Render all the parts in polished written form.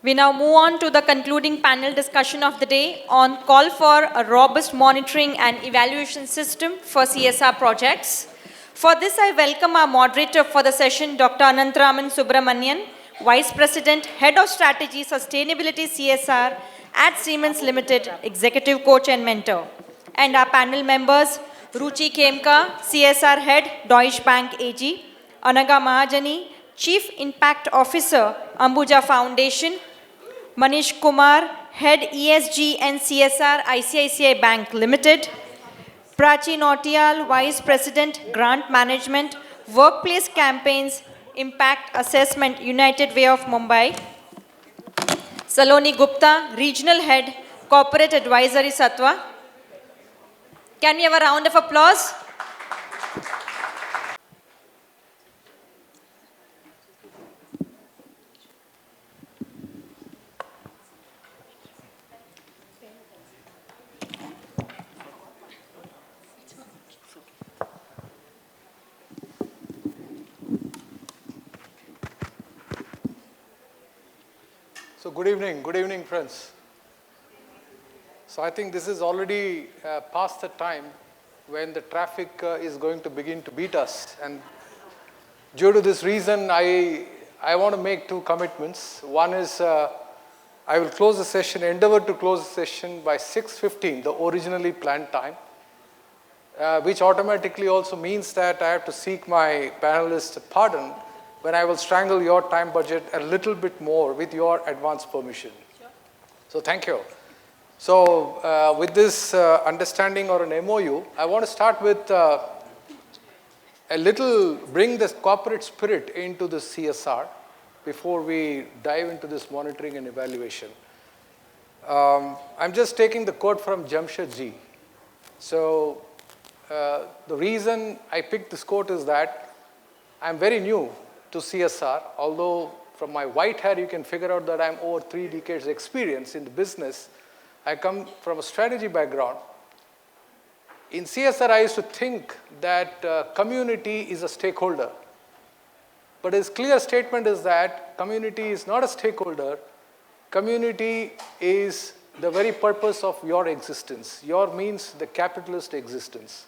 We now move on to the concluding panel discussion of the day on call for a robust monitoring and evaluation system for CSR projects. For this, I welcome our moderator for the session, Dr. Anantharaman Subramaniyan, Vice President, Head of Strategy, Sustainability CSR at Siemens Limited, Executive Coach and Mentor. And our panel members, Ruchi Khemka, CSR Head, Deutsche Bank AG, Anagha Mahajani, Chief Impact Officer, Ambuja Foundation, Manish Kumar, Head ESG and CSR, ICICI Bank Limited, Prachi Nautiyal, Vice President, Grant Management, Workplace Campaigns, Impact Assessment, United Way of Mumbai, Saloni Gupta, Regional Head, Corporate Advisory, Sattva. Can we have a round of applause? So good evening friends. So I think this is already past the time when the traffic is going to begin to beat us, and due to this reason I want to make two commitments. One is I will close the session, endeavor to close the session by 6:15, the originally planned time, which automatically also means that I have to seek my panelists' pardon when I will strangle your time budget a little bit more with your advance permission. Sure. So thank you. So with this understanding or an MOU, I want to start with a little, bring this corporate spirit into the CSR before we dive into this monitoring and evaluation. I'm just taking the quote from Jamshedji. So the reason I picked this quote is that I'm very new to CSR, although from my white hair you can figure out that I'm over 3 decades experience in the business. I come from a strategy background. In CSR, I used to think that community is a stakeholder. But his clear statement is that community is not a stakeholder. Community is the very purpose of your existence. Your means the capitalist existence.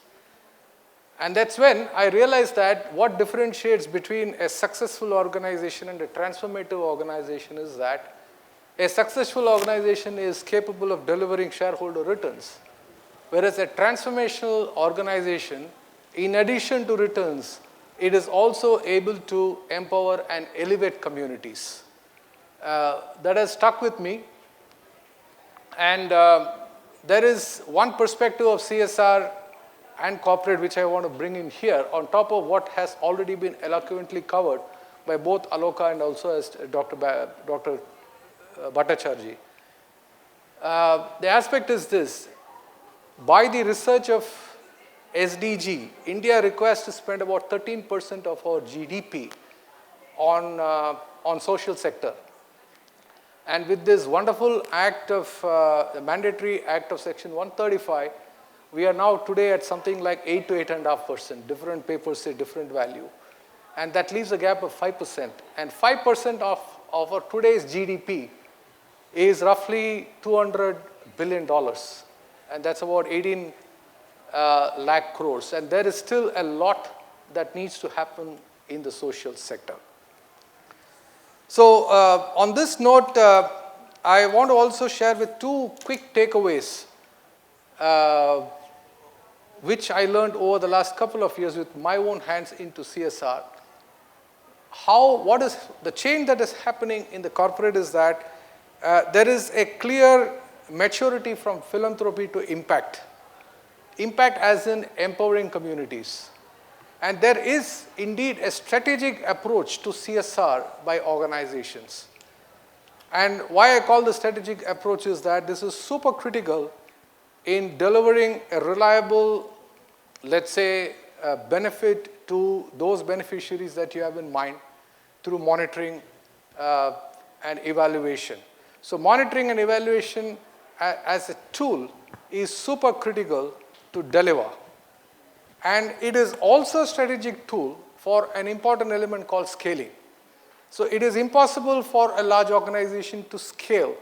And that's when I realized that what differentiates between a successful organization and a transformative organization is that a successful organization is capable of delivering shareholder returns, whereas a transformational organization, in addition to returns, it is also able to empower and elevate communities. That has stuck with me. And there is one perspective of CSR and corporate which I want to bring in here on top of what has already been eloquently covered by both Aloka and also as Dr. Bhattacharjee. The aspect is this: by the research of SDG, India requires to spend about 13% of our GDP on social sector. And with this wonderful act of, the mandatory act of Section 135, we are now today at something like 8 to 8.5%. Different papers say different value. And that leaves a gap of 5%. And 5% of our today's GDP is roughly $200 billion. And that's about 18 lakh crores. And there is still a lot that needs to happen in the social sector. So on this note, I want to also share with two quick takeaways which I learned over the last couple of years with my own hands into CSR. What is the change that is happening in the corporate is that there is a clear maturity from philanthropy to impact. Impact as in empowering communities. And there is indeed a strategic approach to CSR by organizations. And why I call the strategic approach is that this is super critical in delivering a reliable, let's say, benefit to those beneficiaries that you have in mind through monitoring and evaluation. So monitoring and evaluation as a tool is super critical to deliver. And it is also a strategic tool for an important element called scaling. So it is impossible for a large organization to scale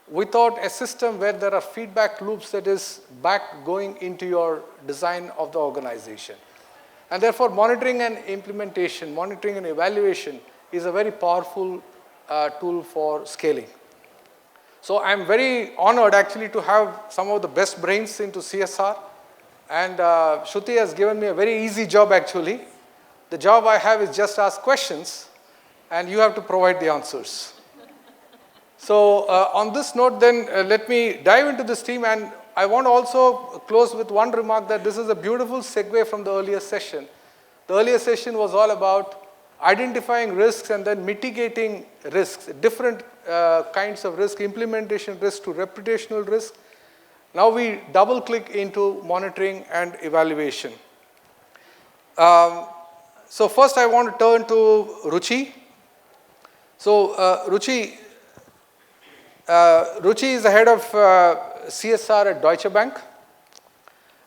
without a system where there are feedback loops that is back going into your design of the organization. And therefore, monitoring and implementation, monitoring and evaluation is a very powerful tool for scaling. So I'm very honored actually to have some of the best brains into CSR. And Shruti has given me a very easy job actually. The job I have is just ask questions and you have to provide the answers. So on this note then, let me dive into this theme, and I want to also close with one remark that this is a beautiful segue from the earlier session. The earlier session was all about identifying risks and then mitigating risks, different kinds of risk, implementation risk to reputational risk. Now we double click into monitoring and evaluation. So first I want to turn to Ruchi. So Ruchi is the head of CSR at Deutsche Bank,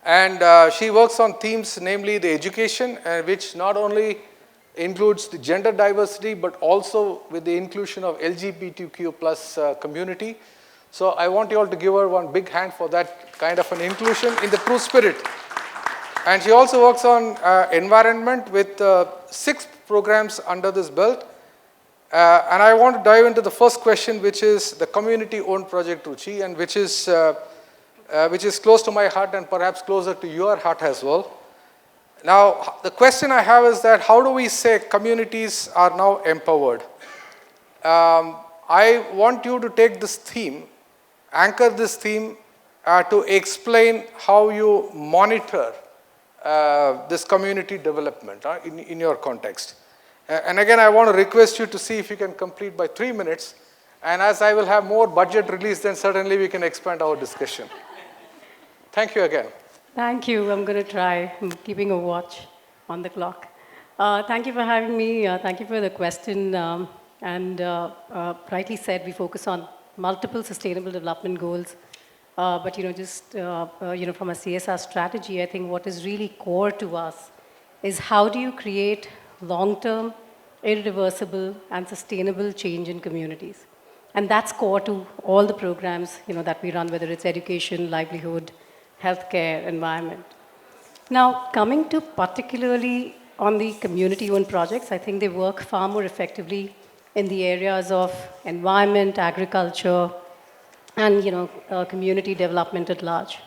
and she works on themes, namely the education, which not only includes the gender diversity, but also with the inclusion of LGBTQ plus community. So I want you all to give her one big hand for that kind of an inclusion in the true spirit. And she also works on environment with 6 programs under this belt. And I want to dive into the first question, which is the community-owned project, Ruchi, and which is close to my heart and perhaps closer to your heart as well. Now, the question I have is that how do we say communities are now empowered? I want you to take this theme, anchor this theme to explain how you monitor this community development in your context. And again, I want to request you to see if you can complete by 3 minutes. And as I will have more budget release, then certainly we can expand our discussion. Thank you again. Thank you. I'm going to try. I'm keeping a watch on the clock. Thank you for having me. Thank you for the question. Rightly said, we focus on multiple sustainable development goals. But just from a CSR strategy, I think what is really core to us is how do you create long-term, irreversible, and sustainable change in communities. And that's core to all the programs that we run, whether it's education, livelihood, healthcare, environment. Now, coming to particularly on the community-owned projects, I think they work far more effectively in the areas of environment, agriculture, and community development at large.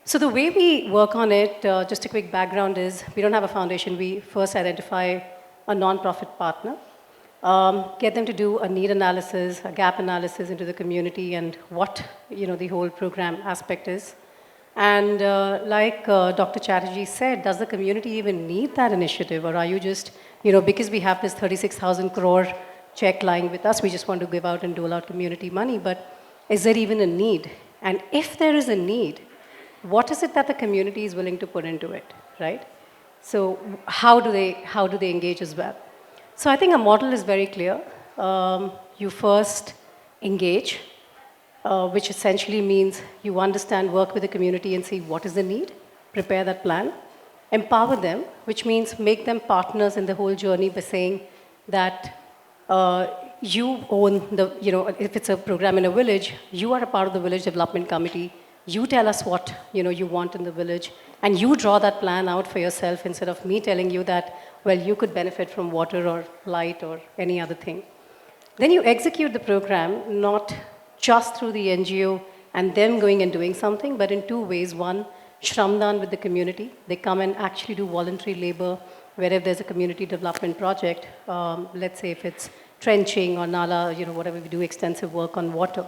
So the way we work on it, just a quick background is, we don't have a foundation. We first identify a non-profit partner, get them to do a need analysis, a gap analysis into the community and what the whole program aspect is. And like Dr. Chatterjee said, does the community even need that initiative, or are you just, because we have this 36,000 crore check lying with us, we just want to give out and dole out community money, but is there even a need? And if there is a need, what is it that the community is willing to put into it, right? So how do they engage as well? So I think a model is very clear. You first engage, which essentially means you understand, work with the community and see what is the need, prepare that plan, empower them, which means make them partners in the whole journey by saying that you own the, if it's a program in a village, you are a part of the village development committee. You tell us what you want in the village, and you draw that plan out for yourself instead of me telling you that, well, you could benefit from water or light or any other thing. Then you execute the program, not just through the NGO and them going and doing something, but in 2 ways. One, shramdan with the community. They come and actually do voluntary labor wherever there's a community development project. Let's say if it's trenching or nala, whatever, we do extensive work on water.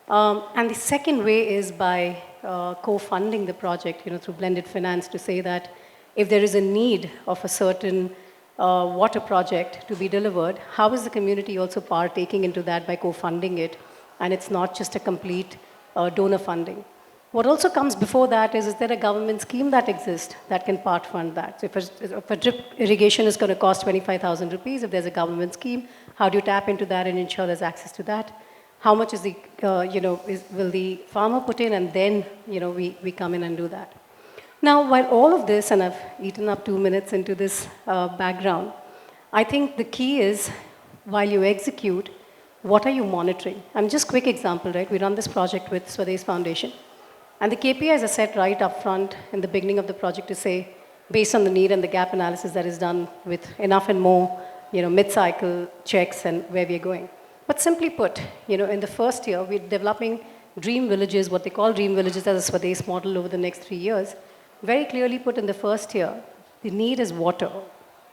And the second way is by co-funding the project, through blended finance, to say that if there is a need of a certain water project to be delivered, how is the community also partaking into that by co-funding it? And it's not just a complete donor funding. What also comes before that is there a government scheme that exists that can part fund that? So if a drip irrigation is going to cost 25,000 rupees, if there's a government scheme, how do you tap into that and ensure there's access to that? How much is the, will the farmer put in, and then, we come in and do that. Now, while all of this, and I've eaten up 2 minutes into this background, I think the key is while you execute, what are you monitoring? Just quick example, right? We run this project with Swadesh Foundation. And the KPIs are set right up front in the beginning of the project to say, based on the need and the gap analysis that is done with enough and more, mid-cycle checks and where we're going. But simply put, in the first year, we're developing dream villages, what they call dream villages as a Swadesh model over the next 3 years. Very clearly put in the first year, the need is water,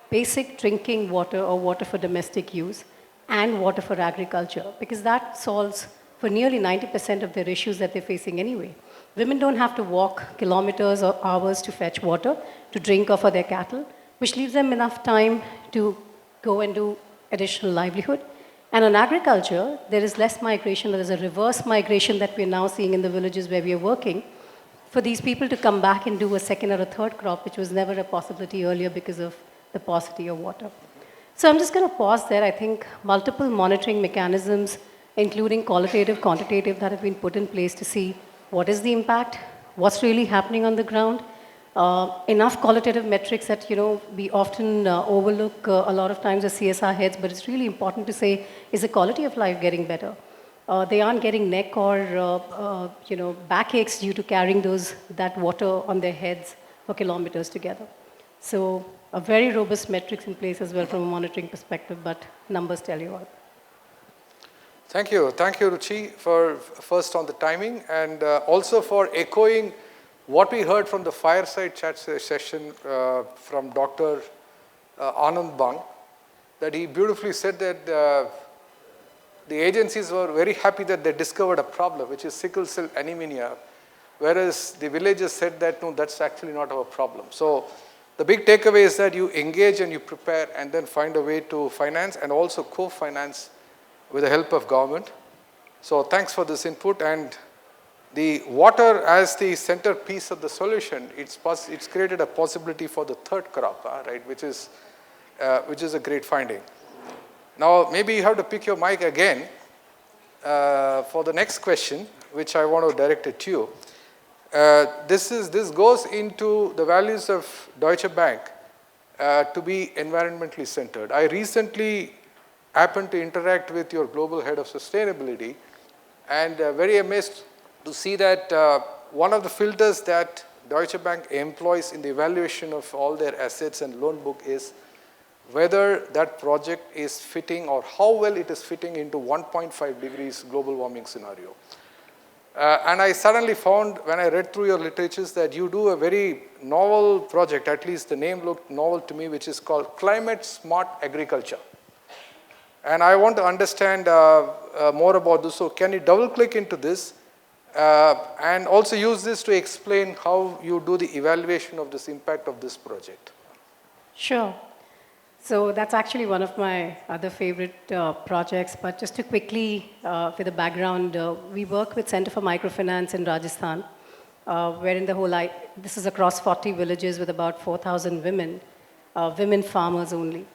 basic drinking water or water for domestic use, and water for agriculture, because that solves for nearly 90% of their issues that they're facing anyway. Women don't have to walk kilometers or hours to fetch water, to drink or for their cattle, which leaves them enough time to go and do additional livelihood. And on agriculture, there is less migration. There is a reverse migration that we're now seeing in the villages where we are working for these people to come back and do a second or a third crop, which was never a possibility earlier because of the paucity of water. So I'm just going to pause there. I think multiple monitoring mechanisms, including qualitative, quantitative, that have been put in place to see what is the impact, what's really happening on the ground. Enough qualitative metrics that, we often overlook a lot of times as CSR heads, but it's really important to say, is the quality of life getting better? They aren't getting neck or, backaches due to carrying that water on their heads for kilometers together. So a very robust metrics in place as well from a monitoring perspective, but numbers tell you all. Thank you, Ruchi, for first on the timing and also for echoing what we heard from the fireside chat session from Dr. Anand Bang, that he beautifully said that the agencies were very happy that they discovered a problem, which is sickle cell anemia, whereas the villagers said that, no, that's actually not our problem. So the big takeaway is that you engage and you prepare and then find a way to finance and also co-finance with the help of government. So thanks for this input. And the water as the centerpiece of the solution, it's created a possibility for the third crop, right, which is a great finding. Now, maybe you have to pick your mic again for the next question, which I want to direct it to you. This goes into the values of Deutsche Bank to be environmentally centered. I recently happened to interact with your global head of sustainability and very amazed to see that one of the filters that Deutsche Bank employs in the evaluation of all their assets and loan book is whether that project is fitting or how well it is fitting into 1.5 degrees global warming scenario. And I suddenly found when I read through your literatures that you do a very novel project, at least the name looked novel to me, which is called Climate Smart Agriculture. And I want to understand more about this. So can you double click into this and also use this to explain how you do the evaluation of this impact of this project? Sure. So that's actually one of my other favorite projects. But just to quickly, for the background, we work with Center for Microfinance in Rajasthan, wherein this is across 40 villages with about 4,000 women, women farmers only.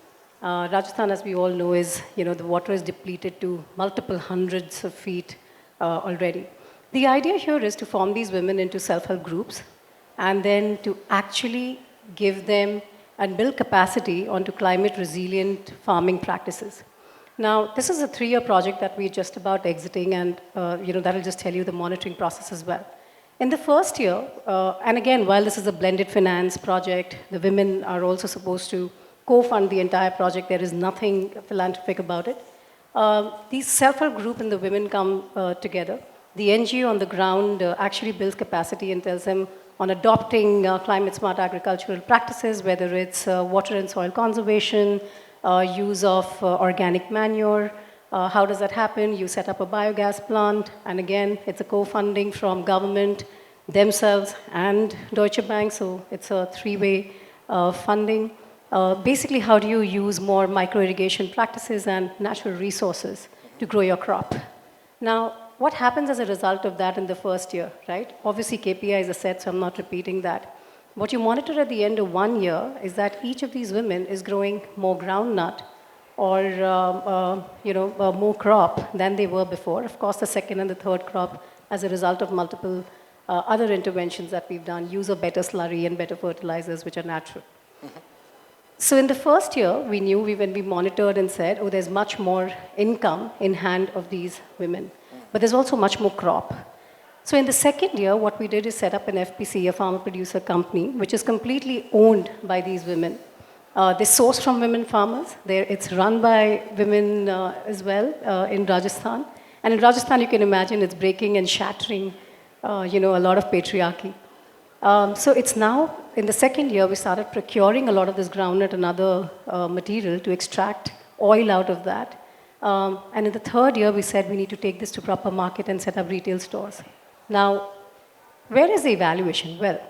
Rajasthan, as we all know, is, the water is depleted to multiple hundreds of feet already. The idea here is to form these women into self-help groups and then to actually give them and build capacity onto climate-resilient farming practices. Now, this is a 3-year project that we're just about exiting, and that'll just tell you the monitoring process as well. In the first year, and again, while this is a blended finance project, the women are also supposed to co-fund the entire project. There is nothing philanthropic about it. These self-help group and the women come together. The NGO on the ground actually builds capacity and tells them on adopting climate-smart agricultural practices, whether it's water and soil conservation, use of organic manure. How does that happen? You set up a biogas plant, and again, it's a co-funding from government, themselves, and Deutsche Bank, so it's a 3-way funding. Basically, how do you use more micro-irrigation practices and natural resources to grow your crop? Now, what happens as a result of that in the first year, right? Obviously, KPIs are set, so I'm not repeating that. What you monitor at the end of 1 year is that each of these women is growing more groundnut or more crop than they were before. Of course, the second and the third crop as a result of multiple other interventions that we've done, use of better slurry and better fertilizers, which are natural. So in the first year, we knew when we monitored and said, oh, there's much more income in hand of these women, but there's also much more crop. So in the second year, what we did is set up an FPC, a farmer producer company, which is completely owned by these women. They source from women farmers. It's run by women as well in Rajasthan. And in Rajasthan, you can imagine it's breaking and shattering, a lot of patriarchy. So it's now, in the second year, we started procuring a lot of this groundnut and other material to extract oil out of that. And in the third year, we said we need to take this to proper market and set up retail stores. Now, where is the evaluation? Well,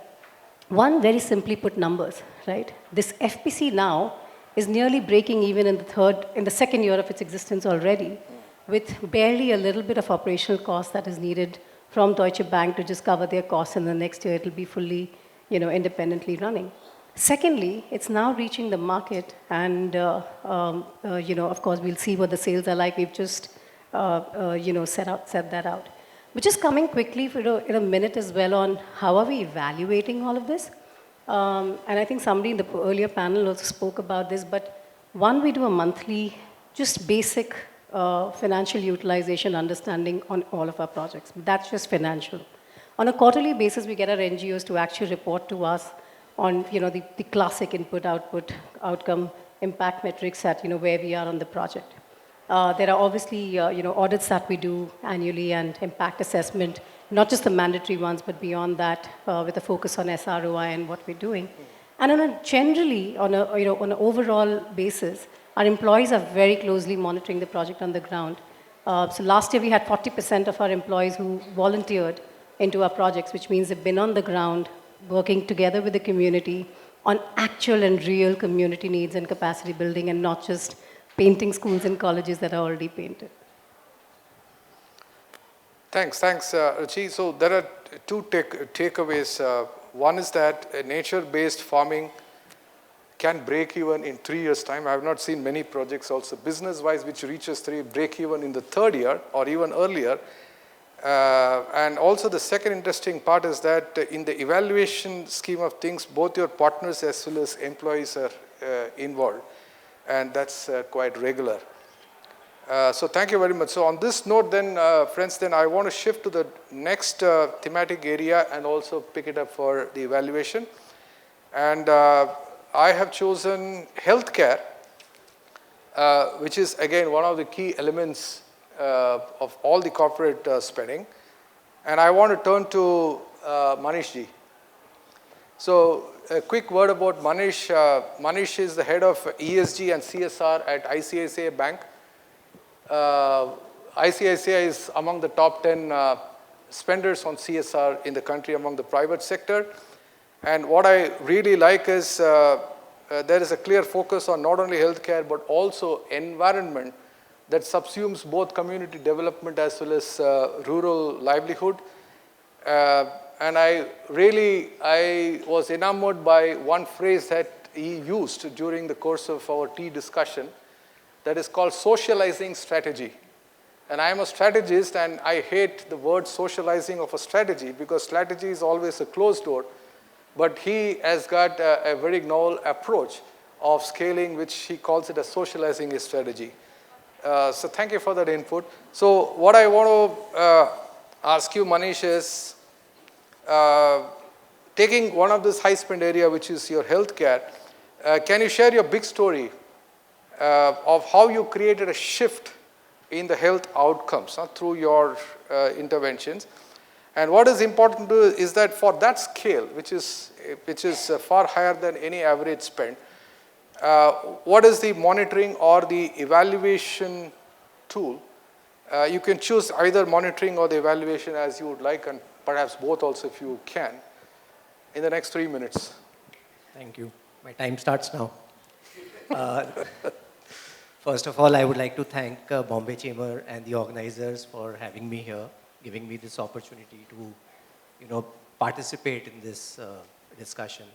one, very simply put, numbers, right? This FPC now is nearly breaking even in the second year of its existence already, with barely a little bit of operational cost that is needed from Deutsche Bank to just cover their costs, and the next year it'll be fully, independently running. Secondly, it's now reaching the market, and of course, we'll see what the sales are like. We've just, set that out. But just coming quickly in a minute as well on how are we evaluating all of this. And I think somebody in the earlier panel also spoke about this, but one, we do a monthly, just basic financial utilization understanding on all of our projects. That's just financial. On a quarterly basis, we get our NGOs to actually report to us on the classic input, output, outcome, impact metrics at where we are on the project. There are obviously audits that we do annually and impact assessment, not just the mandatory ones, but beyond that, with a focus on SROI and what we're doing. And on an overall basis, our employees are very closely monitoring the project on the ground. So last year we had 40% of our employees who volunteered into our projects, which means they've been on the ground, working together with the community on actual and real community needs and capacity building, and not just painting schools and colleges that are already painted. Thanks, Ruchi. So there are two takeaways. One is that nature-based farming can break even in 3 years' time. I have not seen many projects also business-wise which reaches break even in the third year or even earlier. And also the second interesting part is that in the evaluation scheme of things, both your partners as well as employees are involved, and that's quite regular. So thank you very much. So on this note then, friends, then I want to shift to the next thematic area and also pick it up for the evaluation. And I have chosen healthcare, which is again one of the key elements of all the corporate spending. And I want to turn to Manish ji. So a quick word about Manish. Manish is the head of ESG and CSR at ICICI Bank. ICICI is among the top 10 spenders on CSR in the country among the private sector. And what I really like is there is a clear focus on not only healthcare but also environment that subsumes both community development as well as rural livelihood. And I was enamored by one phrase that he used during the course of our tea discussion that is called socializing strategy. And I am a strategist and I hate the word socializing of a strategy because strategy is always a closed door. But he has got a very novel approach of scaling, which he calls it a socializing a strategy. So thank you for that input. So what I want to ask you, Manish, is taking one of this high spend area, which is your healthcare, can you share your big story of how you created a shift in the health outcomes through your interventions? And what is important is that for that scale, which is far higher than any average spend, what is the monitoring or the evaluation tool? You can choose either monitoring or the evaluation as you would like, and perhaps both also if you can, in the next 3 minutes. Thank you. My time starts now. First of all, I would like to thank Bombay Chamber and the organizers for having me here, giving me this opportunity to, participate in this discussion.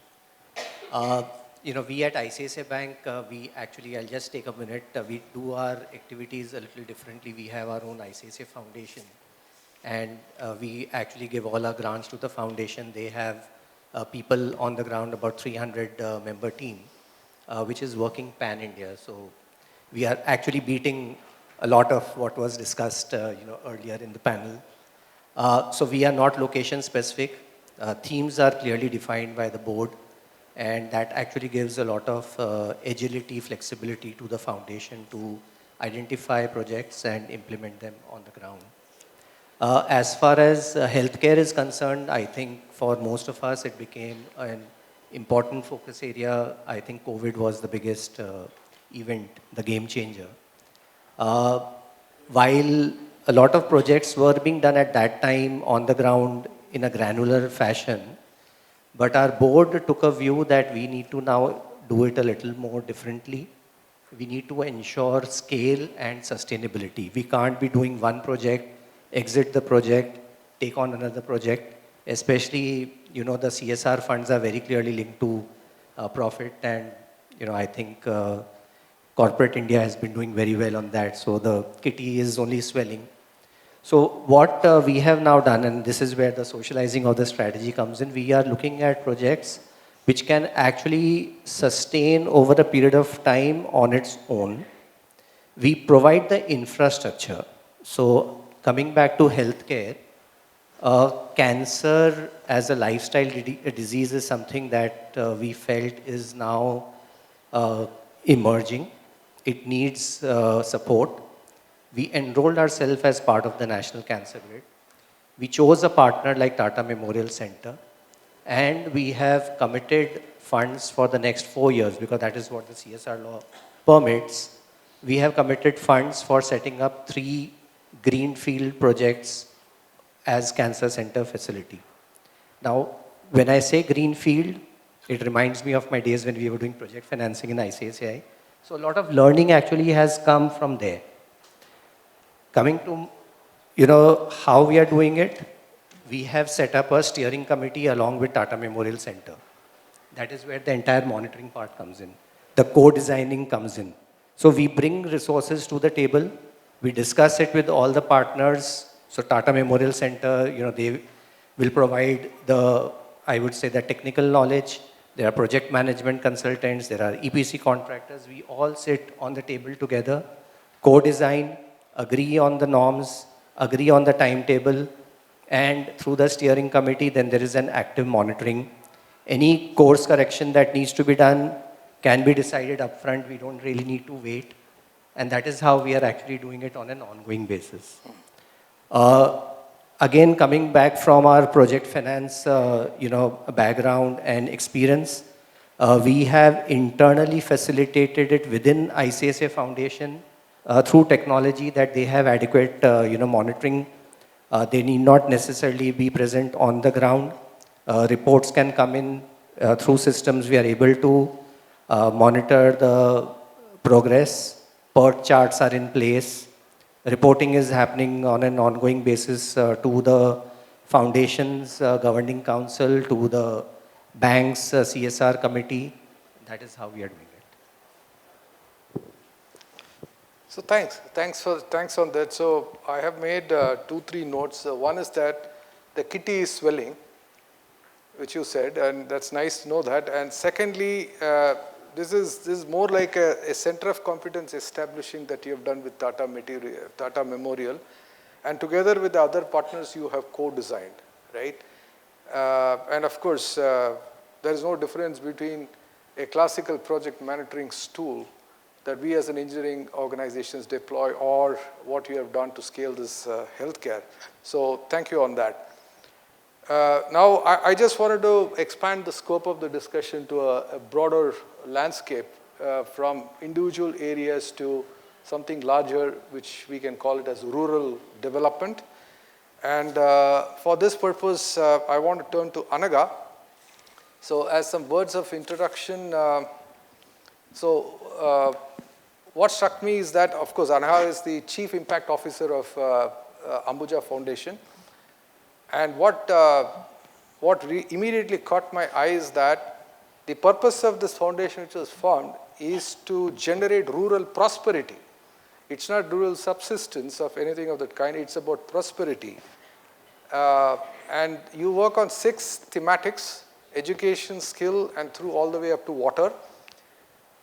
We at ICICI Bank, I'll just take a minute, we do our activities a little differently. We have our own ICICI Foundation, and we actually give all our grants to the foundation. They have people on the ground, about 300 member team. which is working pan-India. So we are actually beating a lot of what was discussed earlier in the panel. So we are not location specific. Themes are clearly defined by the board, and that actually gives a lot of agility, flexibility to the foundation to identify projects and implement them on the ground. As far as healthcare is concerned, I think for most of us it became an important focus area. I think COVID was the biggest event, the game changer. While a lot of projects were being done at that time on the ground in a granular fashion, but our board took a view that we need to now do it a little more differently. We need to ensure scale and sustainability. We can't be doing one project, exit the project, take on another project, especially, the CSR funds are very clearly linked to profit, and, I think corporate India has been doing very well on that, so the kitty is only swelling. So what we have now done, and this is where the socializing of the strategy comes in, we are looking at projects which can actually sustain over a period of time on its own. We provide the infrastructure. So coming back to healthcare, cancer as a lifestyle disease is something that we felt is now emerging. It needs support. We enrolled ourselves as part of the National Cancer Grid. We chose a partner like Tata Memorial Center, and we have committed funds for the next 4 years, because that is what the CSR law permits. We have committed funds for setting up 3 greenfield projects as cancer center facility. Now, when I say greenfield, it reminds me of my days when we were doing project financing in ICICI. So a lot of learning actually has come from there. Coming to, how we are doing it, we have set up a steering committee along with Tata Memorial Center. That is where the entire monitoring part comes in. The co-designing comes in. So we bring resources to the table. We discuss it with all the partners. So Tata Memorial Center, they will provide the technical knowledge. There are project management consultants. There are EPC contractors. We all sit on the table together, co-design, agree on the norms, agree on the timetable, and through the steering committee, then there is an active monitoring. Any course correction that needs to be done can be decided upfront. We don't really need to wait. And that is how we are actually doing it on an ongoing basis. Again, coming back from our project finance, background and experience, we have internally facilitated it within ICICI Foundation through technology that they have adequate, monitoring. They need not necessarily be present on the ground. Reports can come in through systems. We are able to monitor the progress. PERT charts are in place. Reporting is happening on an ongoing basis to the foundation's governing council, to the bank's CSR committee. That is how we are doing it. So thanks on that. So I have made 2-3 notes. One is that the kitty is swelling, which you said, and that's nice to know that. And secondly, this is more like a center of competence establishing that you have done with Tata Memorial, and together with the other partners you have co-designed, right? And of course, there is no difference between a classical project monitoring tool that we as an engineering organizations deploy or what you have done to scale this healthcare. So thank you on that. Now, I just wanted to expand the scope of the discussion to a broader landscape from individual areas to something larger, which we can call it as rural development. And for this purpose, I want to turn to Anagha. So as some words of introduction, what struck me is that, of course, Anagha is the Chief Impact Officer of Ambuja Foundation. And what immediately caught my eye is that the purpose of this foundation, which was formed, is to generate rural prosperity. It's not rural subsistence of anything of that kind. It's about prosperity. And you work on 6 thematics: education, skill, and through all the way up to water.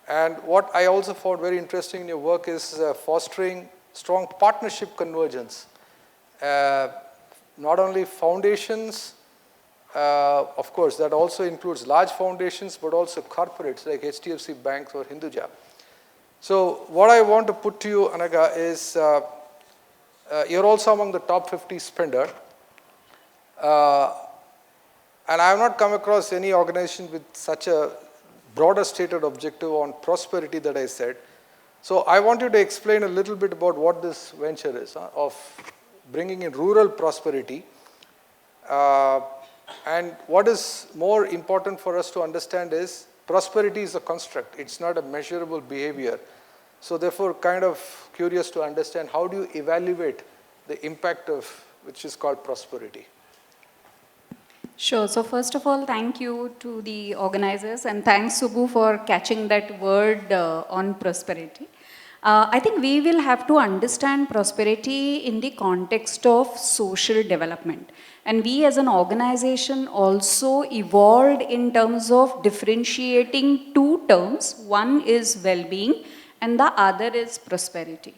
And what I also found very interesting in your work is fostering strong partnership convergence. Not only foundations, of course, that also includes large foundations, but also corporates like HDFC Banks or Hinduja. So what I want to put to you, Anagha, is you're also among the top 50 spender. And I have not come across any organization with such a broader stated objective on prosperity that I said. So I want you to explain a little bit about what this venture is, of bringing in rural prosperity. And what is more important for us to understand is prosperity is a construct. It's not a measurable behavior. So therefore, kind of curious to understand how do you evaluate the impact of which is called prosperity? Sure. So first of all, thank you to the organizers and thanks Subbu for catching that word on prosperity. I think we will have to understand prosperity in the context of social development. And we as an organization also evolved in terms of differentiating two terms. One is well-being and the other is prosperity.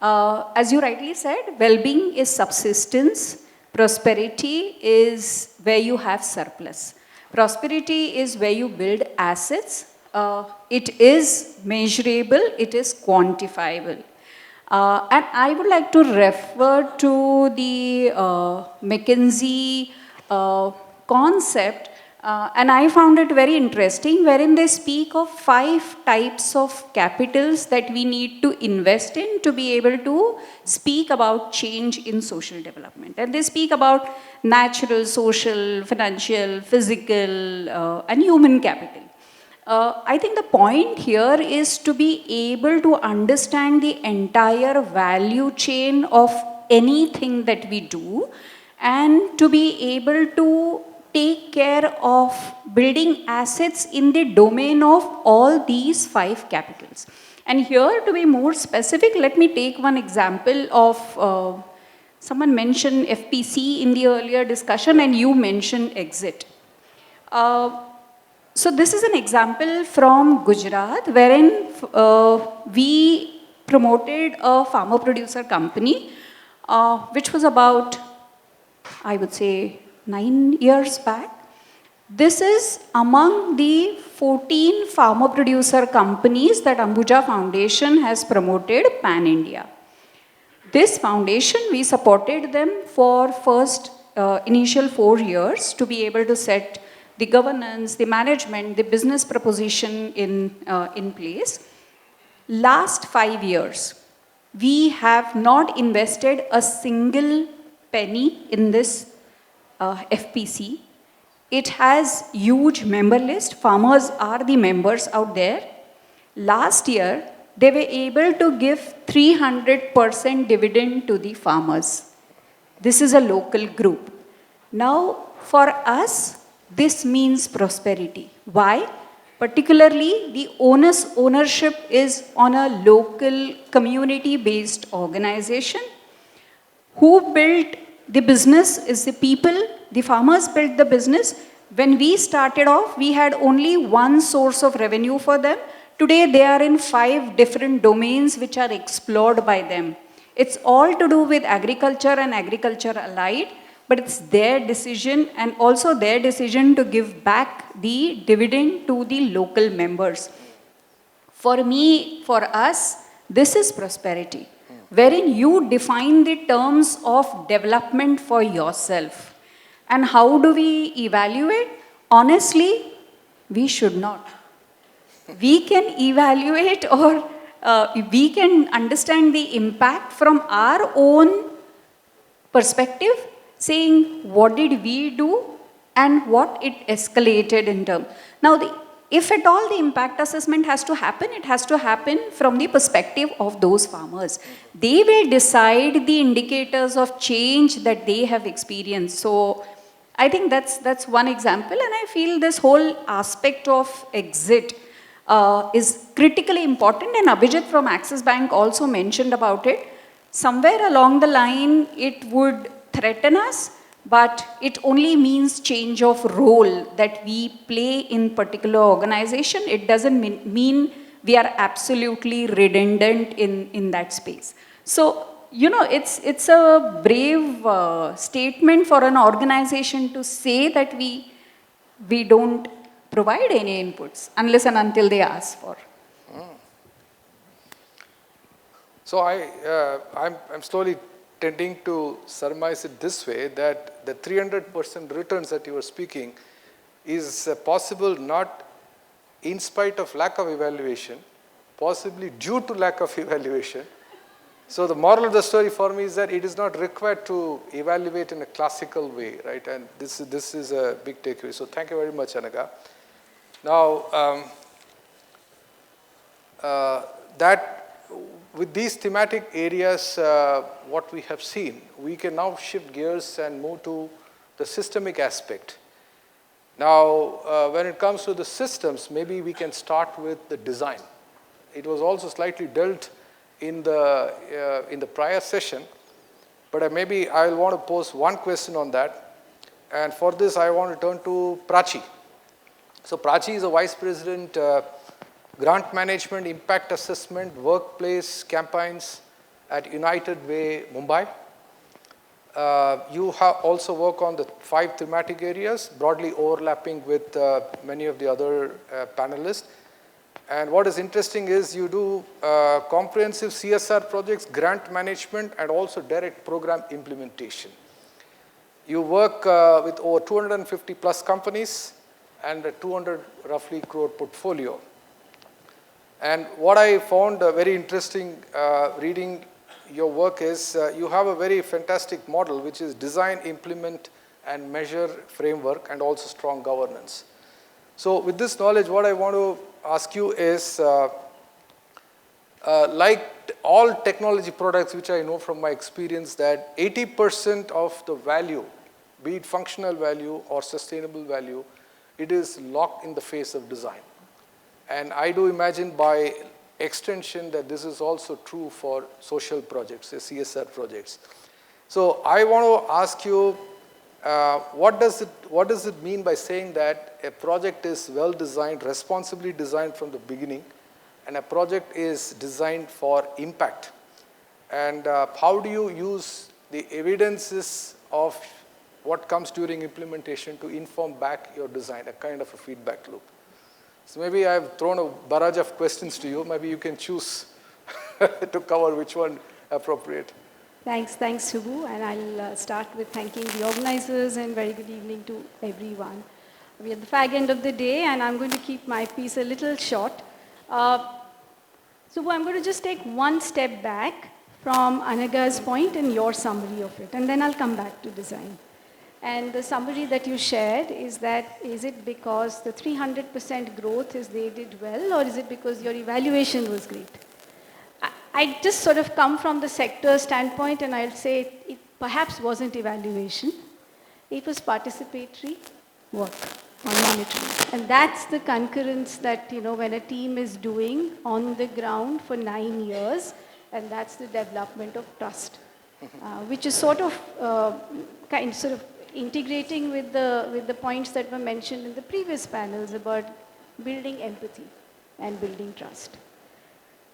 As you rightly said, well-being is subsistence. Prosperity is where you have surplus. Prosperity is where you build assets. It is measurable, it is quantifiable. And I would like to refer to the McKinsey concept, and I found it very interesting, wherein they speak of 5 types of capitals that we need to invest in to be able to speak about change in social development. And they speak about natural, social, financial, physical, and human capital. I think the point here is to be able to understand the entire value chain of anything that we do and to be able to take care of building assets in the domain of all these 5 capitals. And here, to be more specific, let me take one example of, someone mentioned FPC in the earlier discussion and you mentioned exit. So this is an example from Gujarat, wherein we promoted a farmer-producer company, which was about, I would say, 9 years back. This is among the 14 farmer-producer companies that Ambuja Foundation has promoted pan-India. This foundation, we supported them for first initial 4 years to be able to set the governance, the management, the business proposition in place. Last 5 years, we have not invested a single penny in this FPC. It has huge member list. Farmers are the members out there. Last year, they were able to give 300% dividend to the farmers. This is a local group. Now, for us, this means prosperity. Why? Particularly, the ownership is on a local community-based organization. Who built the business is the people. The farmers built the business. When we started off, we had only one source of revenue for them. Today, they are in 5 different domains which are explored by them. It's all to do with agriculture and agriculture allied. But it's their decision and also their decision to give back the dividend to the local members. For me, for us, this is prosperity, wherein you define the terms of development for yourself. And how do we evaluate? Honestly, we should not. We can evaluate or we can understand the impact from our own perspective, saying what did we do and what it escalated in terms. Now, if at all the impact assessment has to happen, it has to happen from the perspective of those farmers. They will decide the indicators of change that they have experienced. So I think that's one example, and I feel this whole aspect of exit is critically important, and Abhijit from Axis Bank also mentioned about it. Somewhere along the line, it would threaten us, but it only means change of role that we play in particular organization. It doesn't mean we are absolutely redundant in that space. So, you know, it's a brave statement for an organization to say that we don't provide any inputs unless and until they ask for. So I'm slowly tending to surmise it this way, that the 300% returns that you were speaking is possible not in spite of lack of evaluation, possibly due to lack of evaluation. So the moral of the story for me is that it is not required to evaluate in a classical way, right? And this is a big takeaway. So thank you very much, Anagha. Now, with these thematic areas, what we have seen, we can now shift gears and move to the systemic aspect. Now, when it comes to the systems, maybe we can start with the design. It was also slightly dealt in the prior session, but maybe I will want to pose one question on that. And for this, I want to turn to Prachi. So Prachi is a Vice President, Grant Management, Impact Assessment, Workplace Campaigns at United Way, Mumbai. You have also work on the 5 thematic areas, broadly overlapping with many of the other panelists. And what is interesting is you do comprehensive CSR projects, grant management, and also direct program implementation. You work with over 250 plus companies and a 200 roughly crore portfolio. And what I found very interesting reading your work is you have a very fantastic model, which is design, implement, and measure framework, and also strong governance. So with this knowledge, what I want to ask you is, like all technology products, which I know from my experience, that 80% of the value, be it functional value or sustainable value, it is locked in the face of design. And I do imagine by extension that this is also true for social projects, CSR projects. So I want to ask you, what does it mean by saying that a project is well designed, responsibly designed from the beginning, and a project is designed for impact? And how do you use the evidences of what comes during implementation to inform back your design, a kind of a feedback loop? So maybe I've thrown a barrage of questions to you. Maybe you can choose to cover which one appropriate. Thanks, Subbu. And I'll start with thanking the organizers and very good evening to everyone. We're at the fag end of the day, and I'm going to keep my piece a little short. Subbu, I'm going to just take one step back from Anagha's point and your summary of it, and then I'll come back to design. And the summary that you shared is that, is it because the 300% growth is they did well, or is it because your evaluation was great? I just sort of come from the sector standpoint, and I'll say it perhaps wasn't evaluation. It was participatory work on monitoring. And that's the concurrence that, you know, when a team is doing on the ground for 9 years, and that's the development of trust, which is sort of integrating with the points that were mentioned in the previous panels about building empathy and building trust.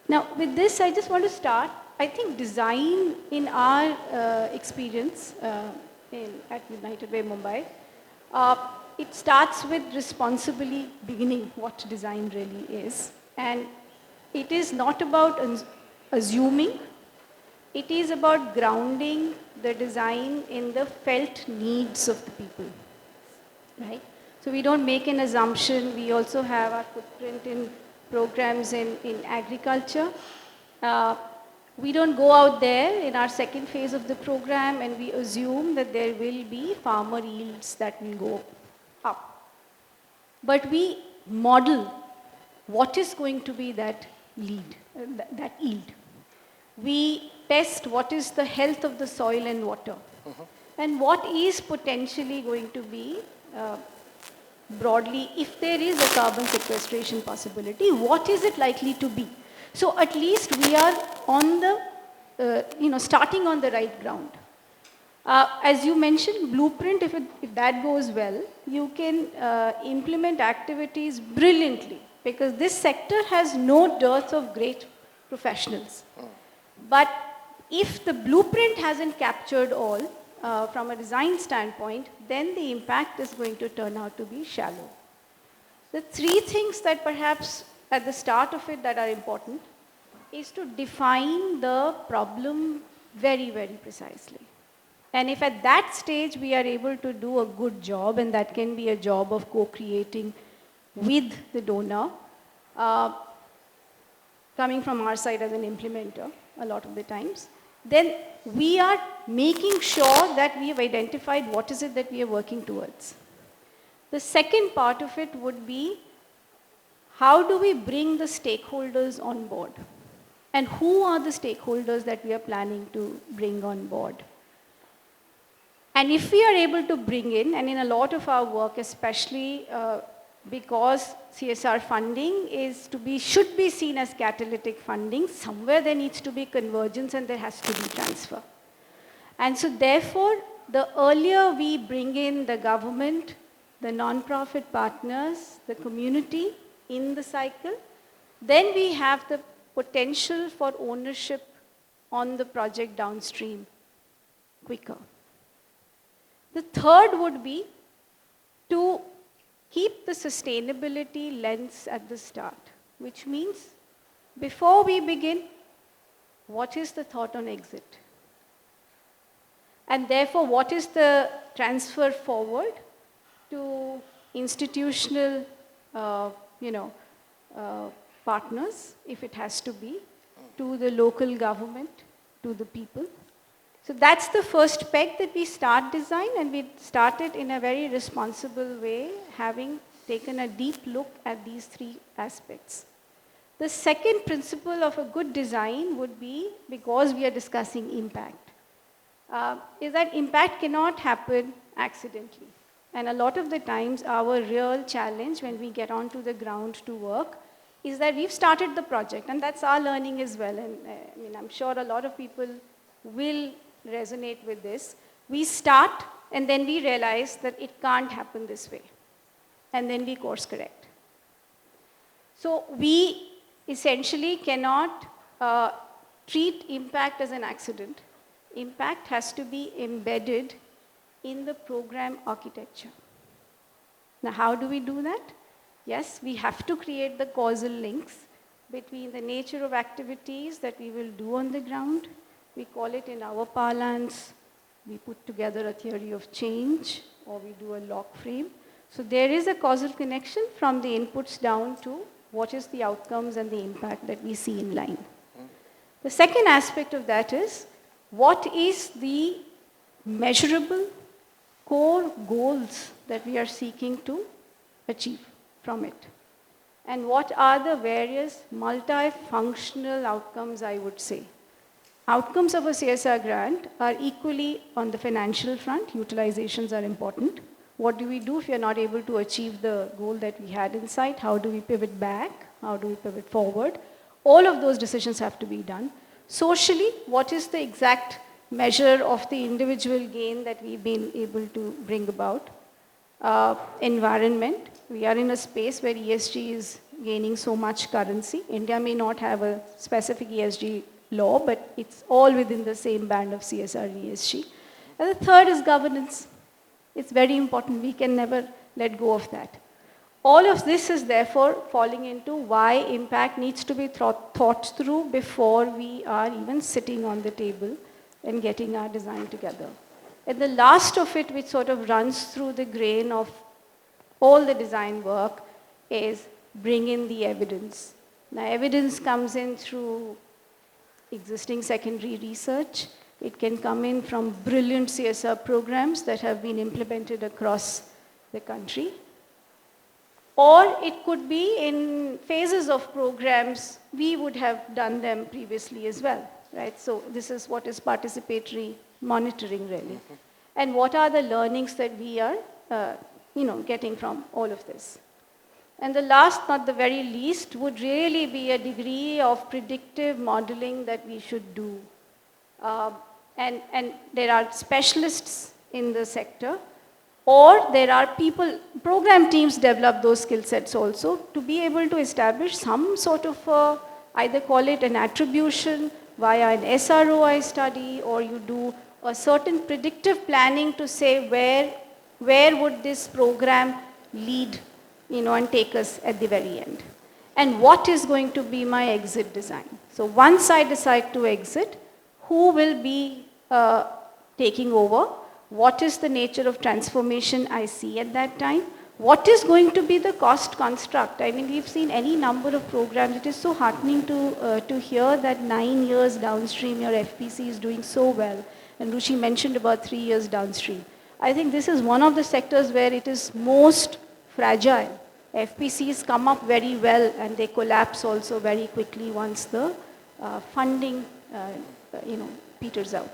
Now, with this, I just want to start. I think design, in our experience at United Way, Mumbai, it starts with responsibly beginning what design really is. And it is not about assuming. It is about grounding the design in the felt needs of the people, right? So we don't make an assumption. We also have our footprint in programs in agriculture. We don't go out there in our second phase of the program and we assume that there will be farmer yields that will go up. But we model what is going to be that yield. We test what is the health of the soil and water. And what is potentially going to be broadly, if there is a carbon sequestration possibility, what is it likely to be? So at least we are on the, starting on the right ground. As you mentioned, blueprint, if that goes well, you can implement activities brilliantly because this sector has no dearth of great professionals. But if the blueprint hasn't captured all from a design standpoint, then the impact is going to turn out to be shallow. The three things that perhaps at the start of it that are important is to define the problem very, very precisely. And if at that stage we are able to do a good job, and that can be a job of co-creating with the donor, coming from our side as an implementer a lot of the times, then we are making sure that we have identified what is it that we are working towards. The second part of it would be, how do we bring the stakeholders on board? And who are the stakeholders that we are planning to bring on board? And if we are able to bring in, and in a lot of our work, especially because CSR funding should be seen as catalytic funding, somewhere there needs to be convergence and there has to be transfer. And so therefore, the earlier we bring in the government, the non-profit partners, the community in the cycle, then we have the potential for ownership on the project downstream quicker. The third would be to keep the sustainability lens at the start, which means before we begin, what is the thought on exit? And therefore, what is the transfer forward to institutional, partners, if it has to be, to the local government, to the people. So that's the first peg that we start design, and we start it in a very responsible way, having taken a deep look at these three aspects. The second principle of a good design would be, because we are discussing impact, is that impact cannot happen accidentally. And a lot of the times our real challenge when we get onto the ground to work is that we've started the project, and that's our learning as well. And I'm sure a lot of people will resonate with this. We start and then we realize that it can't happen this way. And then we course correct. So we essentially cannot treat impact as an accident. Impact has to be embedded in the program architecture. Now, how do we do that? Yes, we have to create the causal links between the nature of activities that we will do on the ground. We call it in our parlance, we put together a theory of change, or we do a lock frame. So there is a causal connection from the inputs down to what is the outcomes and the impact that we see in line. The second aspect of that is, what is the measurable core goals that we are seeking to achieve from it? And what are the various multifunctional outcomes, I would say? Outcomes of a CSR grant are equally on the financial front. Utilizations are important. What do we do if we are not able to achieve the goal that we had in sight? How do we pivot back? How do we pivot forward? All of those decisions have to be done. Socially, what is the exact measure of the individual gain that we've been able to bring about? Environment, we are in a space where ESG is gaining so much currency. India may not have a specific ESG law, but it's all within the same band of CSR and ESG. And the third is governance. It's very important. We can never let go of that. All of this is therefore falling into why impact needs to be thought through before we are even sitting on the table and getting our design together. And the last of it, which sort of runs through the grain of all the design work, is bring in the evidence. Now, evidence comes in through existing secondary research. It can come in from brilliant CSR programs that have been implemented across the country. Or it could be in phases of programs, we would have done them previously as well, right? So this is what is participatory monitoring really. And what are the learnings that we are getting from all of this? And the last, not the very least, would really be a degree of predictive modeling that we should do. And there are specialists in the sector or there are people, program teams develop those skill sets also to be able to establish some sort of either call it an attribution via an SROI study, or you do a certain predictive planning to say where would this program lead, and take us at the very end. And what is going to be my exit design? So once I decide to exit, who will be taking over? What is the nature of transformation I see at that time? What is going to be the cost construct? I mean, we've seen any number of programs. It is so heartening to hear that 9 years downstream, your FPC is doing so well. And Ruchi mentioned about 3 years downstream. I think this is one of the sectors where it is most fragile. FPCs come up very well and they collapse also very quickly once the funding, peters out.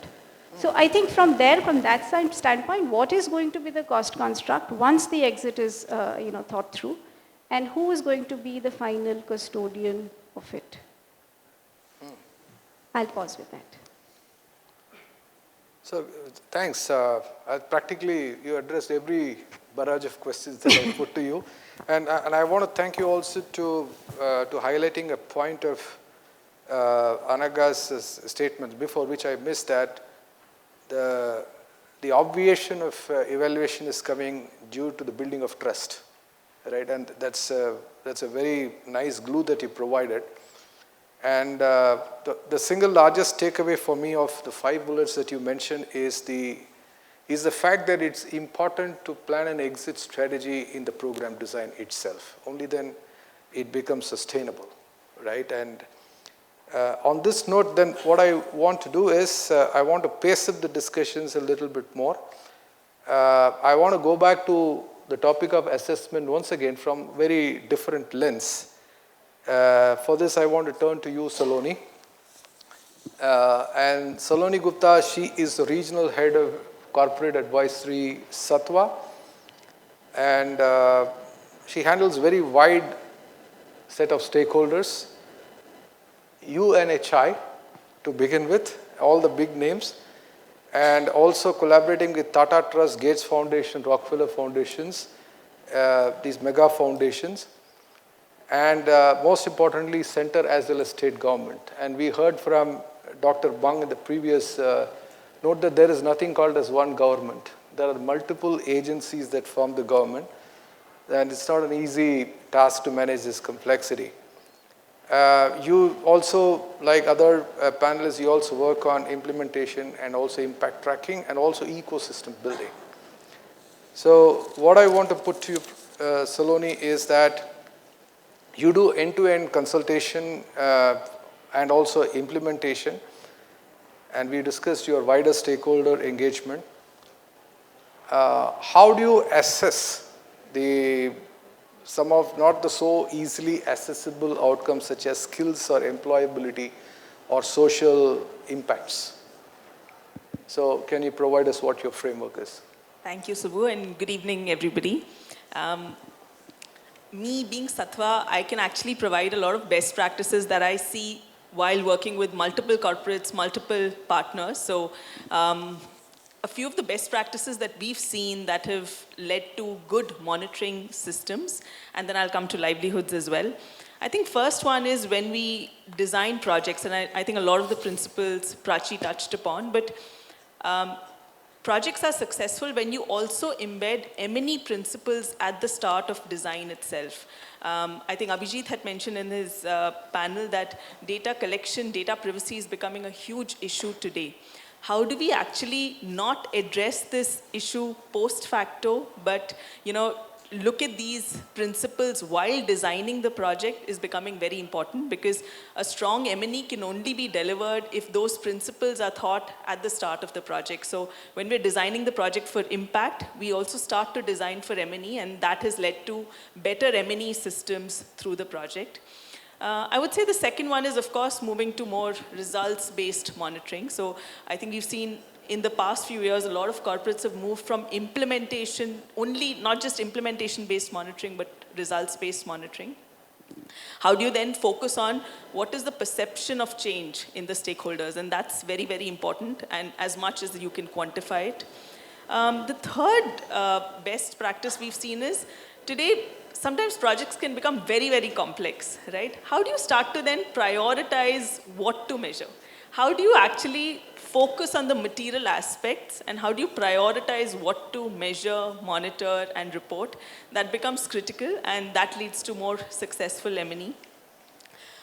So I think from that standpoint, what is going to be the cost construct once the exit is, thought through, and who is going to be the final custodian of it? I'll pause with that. So thanks. Practically, you addressed every barrage of questions that I put to you. And I want to thank you also to highlighting a point of Anagha's statements before, which I missed, that the obviation of evaluation is coming due to the building of trust, right? And that's a very nice glue that you provided. And the single largest takeaway for me of the 5 bullets that you mentioned is the fact that it's important to plan an exit strategy in the program design itself. Only then it becomes sustainable, right? And on this note, then what I want to do is I want to pace up the discussions a little bit more. I want to go back to the topic of assessment once again from very different lens. For this, I want to turn to you, Saloni. And Saloni Gupta, she is the regional head of corporate advisory Sattva, and she handles very wide set of stakeholders. UNHI to begin with, all the big names, and also collaborating with Tata Trust, Gates Foundation, Rockefeller Foundations, these mega foundations, and most importantly, center as well as state government. And we heard from Dr. Bang in the previous note that there is nothing called as one government. There are multiple agencies that form the government, and it's not an easy task to manage this complexity. You also, like other panelists, you also work on implementation and also impact tracking and also ecosystem building. So what I want to put to you, Saloni, is that you do end-to-end consultation and also implementation, and we discussed your wider stakeholder engagement. How do you assess some of not the so easily accessible outcomes such as skills or employability or social impacts? So can you provide us what your framework is? Thank you, Subbu, and good evening, everybody. Me being Sattva, I can actually provide a lot of best practices that I see while working with multiple corporates, multiple partners. So a few of the best practices that we've seen that have led to good monitoring systems, and then I'll come to livelihoods as well. I think first one is when we design projects, and I think a lot of the principles Prachi touched upon, but projects are successful when you also embed M&E principles at the start of design itself. I think Abhijit had mentioned in his panel that data collection, data privacy is becoming a huge issue today. How do we actually not address this issue post facto, but look at these principles while designing the project is becoming very important, because a strong M&E can only be delivered if those principles are thought at the start of the project. So when we're designing the project for impact, we also start to design for M&E, and that has led to better M&E systems through the project. I would say the second one is, of course, moving to more results-based monitoring. So I think we've seen in the past few years, a lot of corporates have moved from implementation, only not just implementation-based monitoring, but results-based monitoring. How do you then focus on what is the perception of change in the stakeholders? And that's very, very important, and as much as you can quantify it. The third best practice we've seen is today, sometimes projects can become very, very complex, right? How do you start to then prioritize what to measure? How do you actually focus on the material aspects and how do you prioritize what to measure, monitor, and report? That becomes critical and that leads to more successful M&E.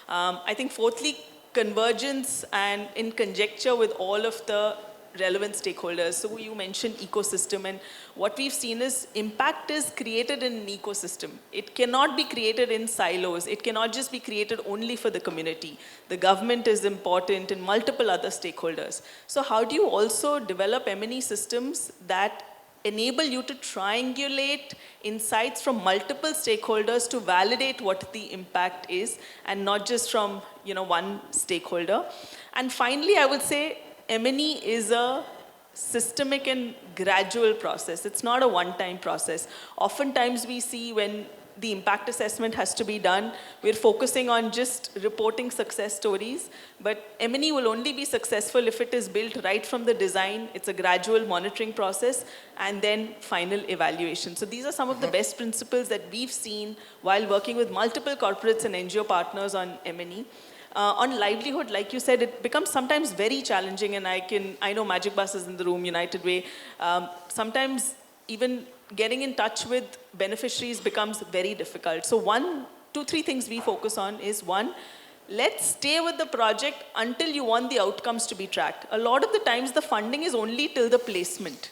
I think fourthly, convergence and in conjecture with all of the relevant stakeholders. So you mentioned ecosystem, and what we've seen is impact is created in an ecosystem. It cannot be created in silos. It cannot just be created only for the community. The government is important and multiple other stakeholders. So how do you also develop M&E systems that enable you to triangulate insights from multiple stakeholders to validate what the impact is and not just from one stakeholder? And finally, I would say M&E is a systemic and gradual process. It's not a one-time process. Oftentimes we see when the impact assessment has to be done, we're focusing on just reporting success stories, but M&E will only be successful if it is built right from the design. It's a gradual monitoring process and then final evaluation. So these are some of the best principles that we've seen while working with multiple corporates and NGO partners on M&E. On livelihood, like you said, it becomes sometimes very challenging, and I know Magic Bus is in the room, United Way. Sometimes even getting in touch with beneficiaries becomes very difficult. So two, three things we focus on is one, let's stay with the project until you want the outcomes to be tracked. A lot of the times the funding is only till the placement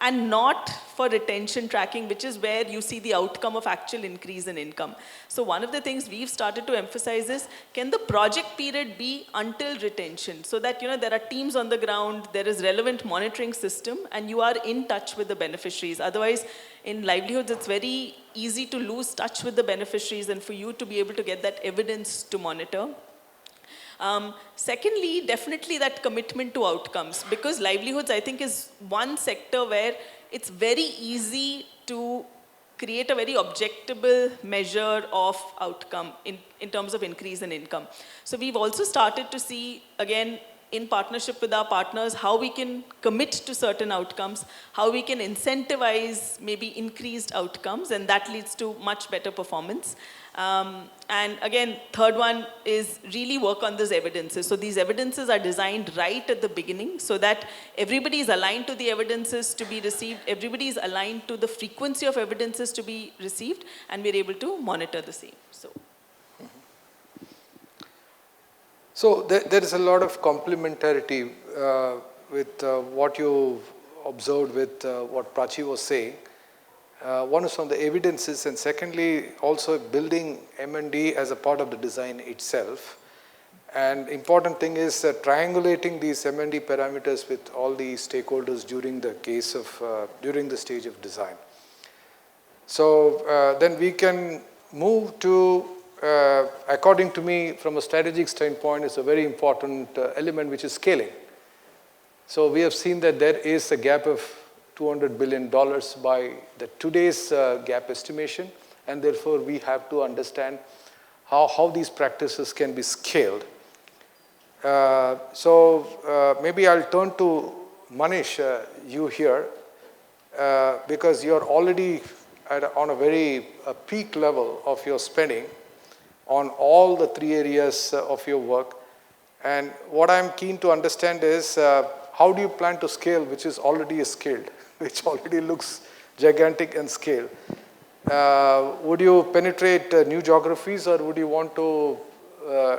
and not for retention tracking, which is where you see the outcome of actual increase in income. So one of the things we've started to emphasize is, can the project period be until retention? So that there are teams on the ground, there is relevant monitoring system, and you are in touch with the beneficiaries. Otherwise, in livelihoods, it's very easy to lose touch with the beneficiaries and for you to be able to get that evidence to monitor. Secondly, definitely that commitment to outcomes, because livelihoods, I think, is one sector where it's very easy to create a very objectable measure of outcome in terms of increase in income. So we've also started to see, again, in partnership with our partners, how we can commit to certain outcomes, how we can incentivize maybe increased outcomes, and that leads to much better performance. And again, third one is really work on these evidences. So these evidences are designed right at the beginning so that everybody is aligned to the evidences to be received, everybody is aligned to the frequency of evidences to be received, and we're able to monitor the same. So there is a lot of complementarity with what you observed with what Prachi was saying. One is on the evidences, and secondly, also building M&D as a part of the design itself. And important thing is triangulating these M&D parameters with all the stakeholders during the stage of design. So then we can move to, according to me, from a strategic standpoint, it's a very important element, which is scaling. So we have seen that there is a gap of $200 billion by today's gap estimation, and therefore we have to understand how these practices can be scaled. So maybe I'll turn to Manish, you here, because you're already on a very peak level of your spending on all the three areas of your work. And what I'm keen to understand is, how do you plan to scale, which is already scaled, which already looks gigantic and scale? Would you penetrate new geographies, or would you want to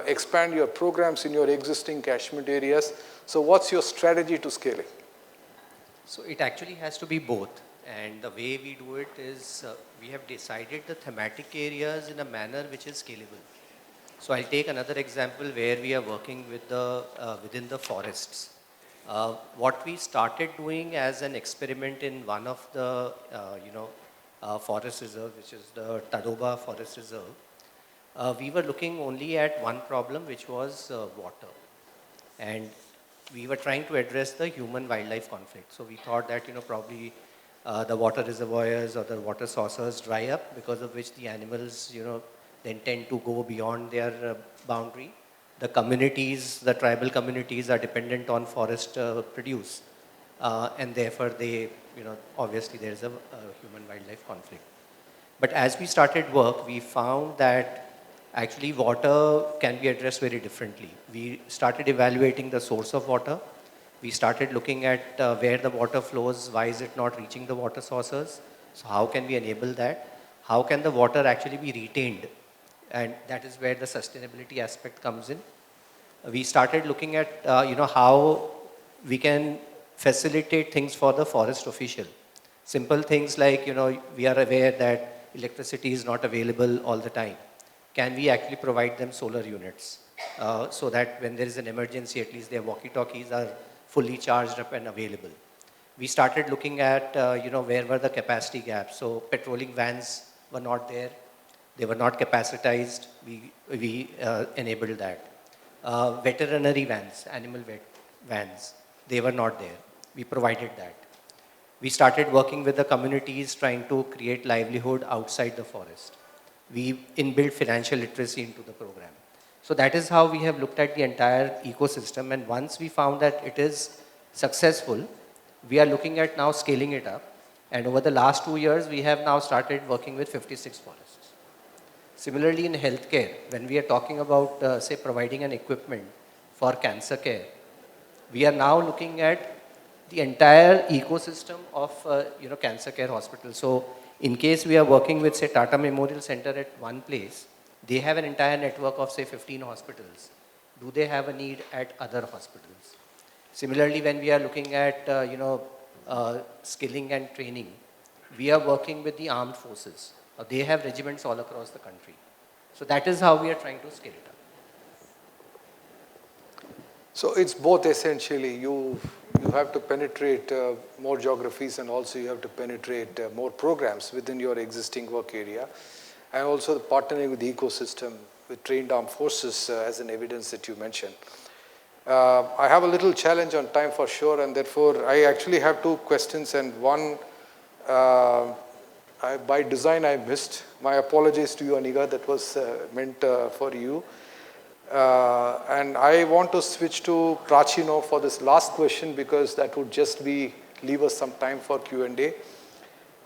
expand your programs in your existing catchment areas? So what's your strategy to scaling? So it actually has to be both. And the way we do it is we have decided the thematic areas in a manner which is scalable. So I'll take another example where we are working with within the forests. What we started doing as an experiment in one of the forest reserve, which is the Tadoba Forest Reserve, we were looking only at one problem, which was water. And we were trying to address the human-wildlife conflict. So we thought that probably the water reservoirs or the water sources dry up, because of which the animals then tend to go beyond their boundary. The communities, the tribal communities, are dependent on forest produce. and therefore they, obviously there is a human-wildlife conflict. But as we started work, we found that actually water can be addressed very differently. We started evaluating the source of water. We started looking at where the water flows, why is it not reaching the water sources. So how can we enable that? How can the water actually be retained? And that is where the sustainability aspect comes in. We started looking at, how we can facilitate things for the forest official. Simple things like, we are aware that electricity is not available all the time. Can we actually provide them solar units so that when there is an emergency, at least their walkie-talkies are fully charged up and available. We started looking at, where were the capacity gaps. So patrolling vans were not there. They were not capacitized. We enabled that. Veterinary vans, animal vet vans, they were not there. We provided that. We started working with the communities trying to create livelihood outside the forest. We inbuilt financial literacy into the program. So that is how we have looked at the entire ecosystem, and once we found that it is successful, we are looking at now scaling it up. And over the last 2 years, we have now started working with 56 forests. Similarly, in healthcare, when we are talking about, say, providing an equipment for cancer care, we are now looking at the entire ecosystem of, cancer care hospitals. So in case we are working with, say, Tata Memorial Center at one place, they have an entire network of, say, 15 hospitals. Do they have a need at other hospitals? Similarly, when we are looking at, skilling and training, we are working with the armed forces. They have regiments all across the country. So that is how we are trying to scale it up. So it's both essentially. You have to penetrate more geographies, and also you have to penetrate more programs within your existing work area. And also partnering with the ecosystem, with trained armed forces as an evidence that you mentioned. I have a little challenge on time for sure, and therefore I actually have 2 questions, and one, by design I missed. My apologies to you, Anagha, that was meant for you. And I want to switch to Prachi now for this last question, because that would just leave us some time for Q&A.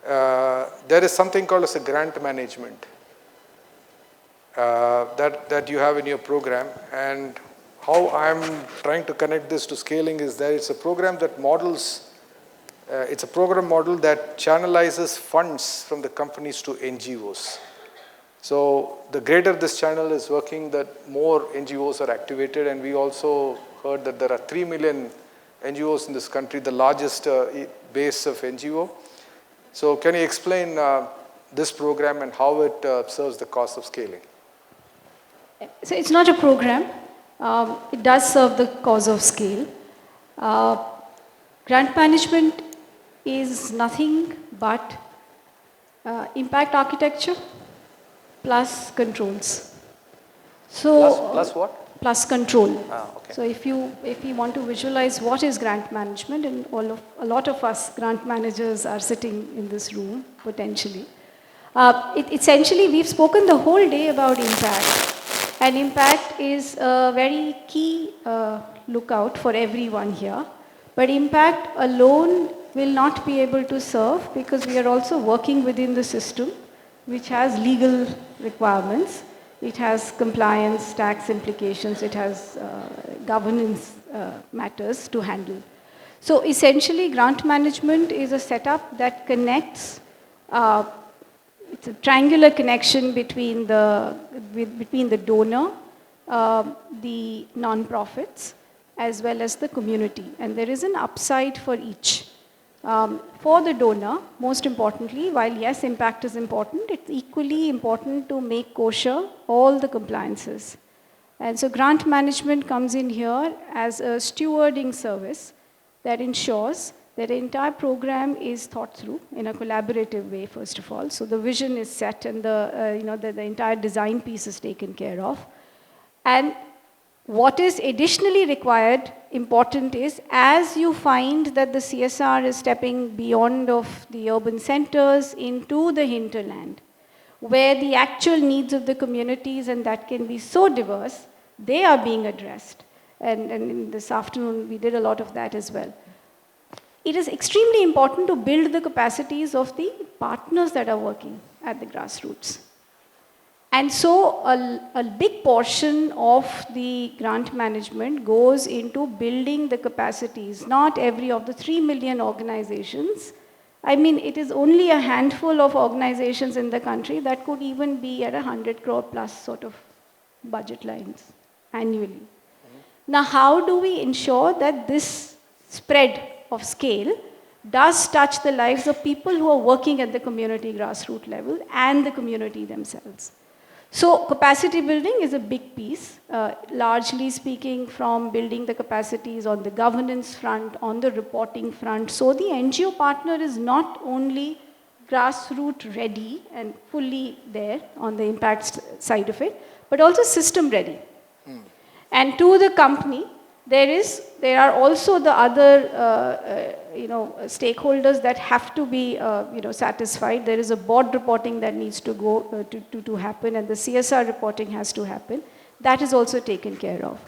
There is something called as a grant management that you have in your program, and how I'm trying to connect this to scaling is that it's a program that models, it's a program model that channelizes funds from the companies to NGOs. So the greater this channel is working, that more NGOs are activated, and we also heard that there are 3 million NGOs in this country, the largest base of NGO. So can you explain this program and how it serves the cause of scaling? So it's not a program. It does serve the cause of scale. Grant management is nothing but impact architecture plus controls. So Plus what? Plus control. Okay. So if you want to visualize what is grant management, and a lot of us grant managers are sitting in this room potentially. Essentially, we've spoken the whole day about impact. And impact is a very key lookout for everyone here. But impact alone will not be able to serve, because we are also working within the system, which has legal requirements. It has compliance, tax implications, it has governance matters to handle. So essentially, grant management is a setup that connects, it's a triangular connection between the donor, the non-profits, as well as the community. And there is an upside for each. For the donor, most importantly, while yes, impact is important, it's equally important to make kosher all the compliances. And so grant management comes in here as a stewarding service that ensures that the entire program is thought through in a collaborative way, first of all. So the vision is set, and the entire design piece is taken care of. And what is additionally required, important is, as you find that the CSR is stepping beyond of the urban centers into the hinterland, where the actual needs of the communities, and that can be so diverse, they are being addressed. And this afternoon, we did a lot of that as well. it is extremely important to build the capacities of the partners that are working at the grassroots. And so a big portion of the grant management goes into building the capacities. Not every of the 3 million organizations. I mean, it is only a handful of organizations in the country that could even be at 100 crore plus sort of budget lines annually. Now, how do we ensure that this spread of scale does touch the lives of people who are working at the community grassroots level and the community themselves? So capacity building is a big piece, largely speaking from building the capacities on the governance front, on the reporting front. So the NGO partner is not only grassroots ready and fully there on the impact side of it, but also system ready. And to the company, there are also the other stakeholders that have to be satisfied. There is a board reporting that needs to go to happen, and the CSR reporting has to happen. That is also taken care of.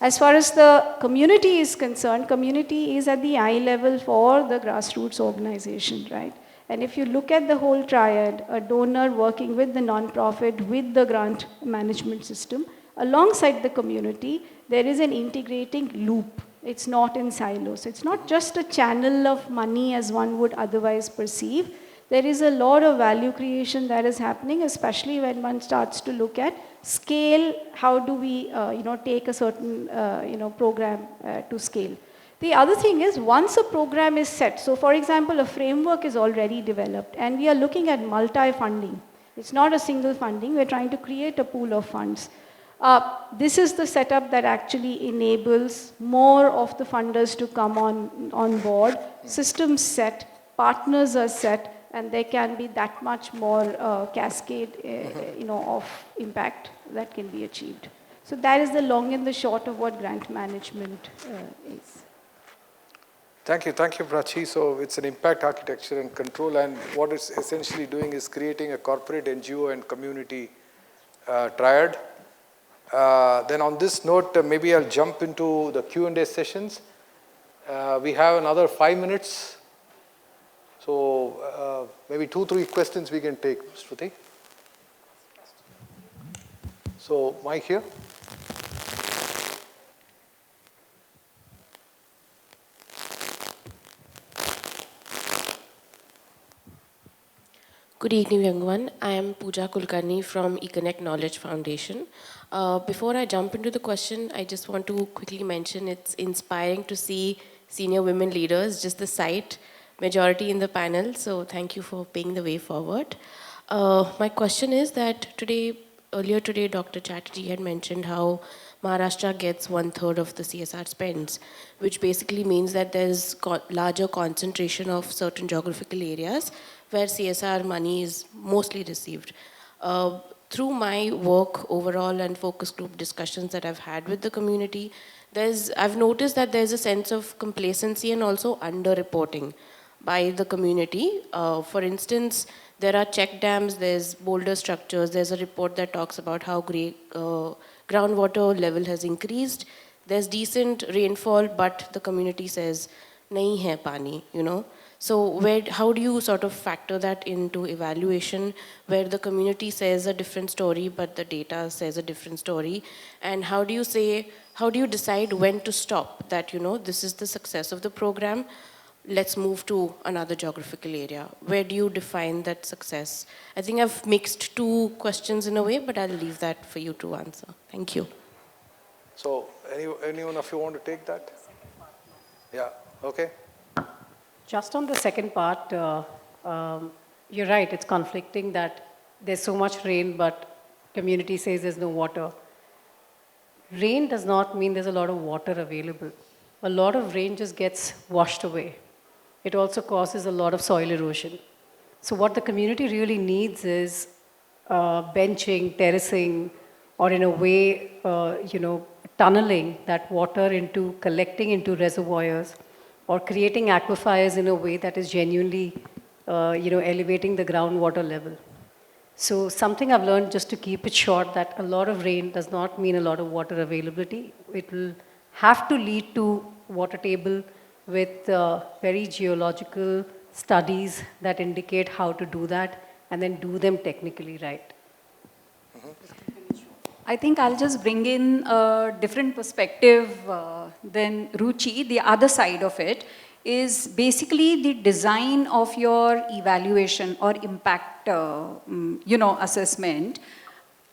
As far as the community is concerned, community is at the eye level for the grassroots organization, right? And if you look at the whole triad, a donor working with the non-profit, with the grant management system, alongside the community, there is an integrating loop. It's not in silos. It's not just a channel of money as one would otherwise perceive. There is a lot of value creation that is happening, especially when one starts to look at scale. How do we, take a certain, program to scale? The other thing is, once a program is set, so for example, a framework is already developed, and we are looking at multi-funding. It's not a single funding. We're trying to create a pool of funds. This is the setup that actually enables more of the funders to come on board. Systems set, partners are set, and there can be that much more cascade of impact that can be achieved. So that is the long and the short of what grant management is. Thank you, Prachi. So it's an impact architecture and control, and what it's essentially doing is creating a corporate NGO and community triad. Then on this note, maybe I'll jump into the Q&A sessions. We have another 5 minutes. So maybe 2-3 questions we can take, Shruti. So mic here. Good evening, everyone. I am Pooja Kulkarni from eConnect Knowledge Foundation. Before I jump into the question, I just want to quickly mention it's inspiring to see senior women leaders, just the sight, majority in the panel. So thank you for paving the way forward. My question is that earlier today, Dr. Chatterjee had mentioned how Maharashtra gets 1/3 of the CSR spends, which basically means that there's larger concentration of certain geographical areas where CSR money is mostly received. Through my work overall and focus group discussions that I've had with the community, I've noticed that there's a sense of complacency and also under-reporting by the community. For instance, there are check dams, there's boulder structures, there's a report that talks about how groundwater level has increased. There's decent rainfall, but the community says, nahi hai pani, So how do you sort of factor that into evaluation, where the community says a different story, but the data says a different story? And how do you decide when to stop that, this is the success of the program, let's move to another geographical area? Where do you define that success? I think I've mixed two questions in a way, but I'll leave that for you to answer. Thank you. So anyone of you want to take that? Yeah, okay. Just on the second part, you're right, it's conflicting that there's so much rain, but community says there's no water. Rain does not mean there's a lot of water available. A lot of rain just gets washed away. It also causes a lot of soil erosion. So what the community really needs is benching, terracing, or in a way, tunneling that water into, collecting into reservoirs, or creating aquifers in a way that is genuinely, elevating the groundwater level. So something I've learned, just to keep it short, that a lot of rain does not mean a lot of water availability. It will have to lead to water table with very geological studies that indicate how to do that and then do them technically right. I think I'll just bring in a different perspective than Ruchi. The other side of it is basically the design of your evaluation or impact, assessment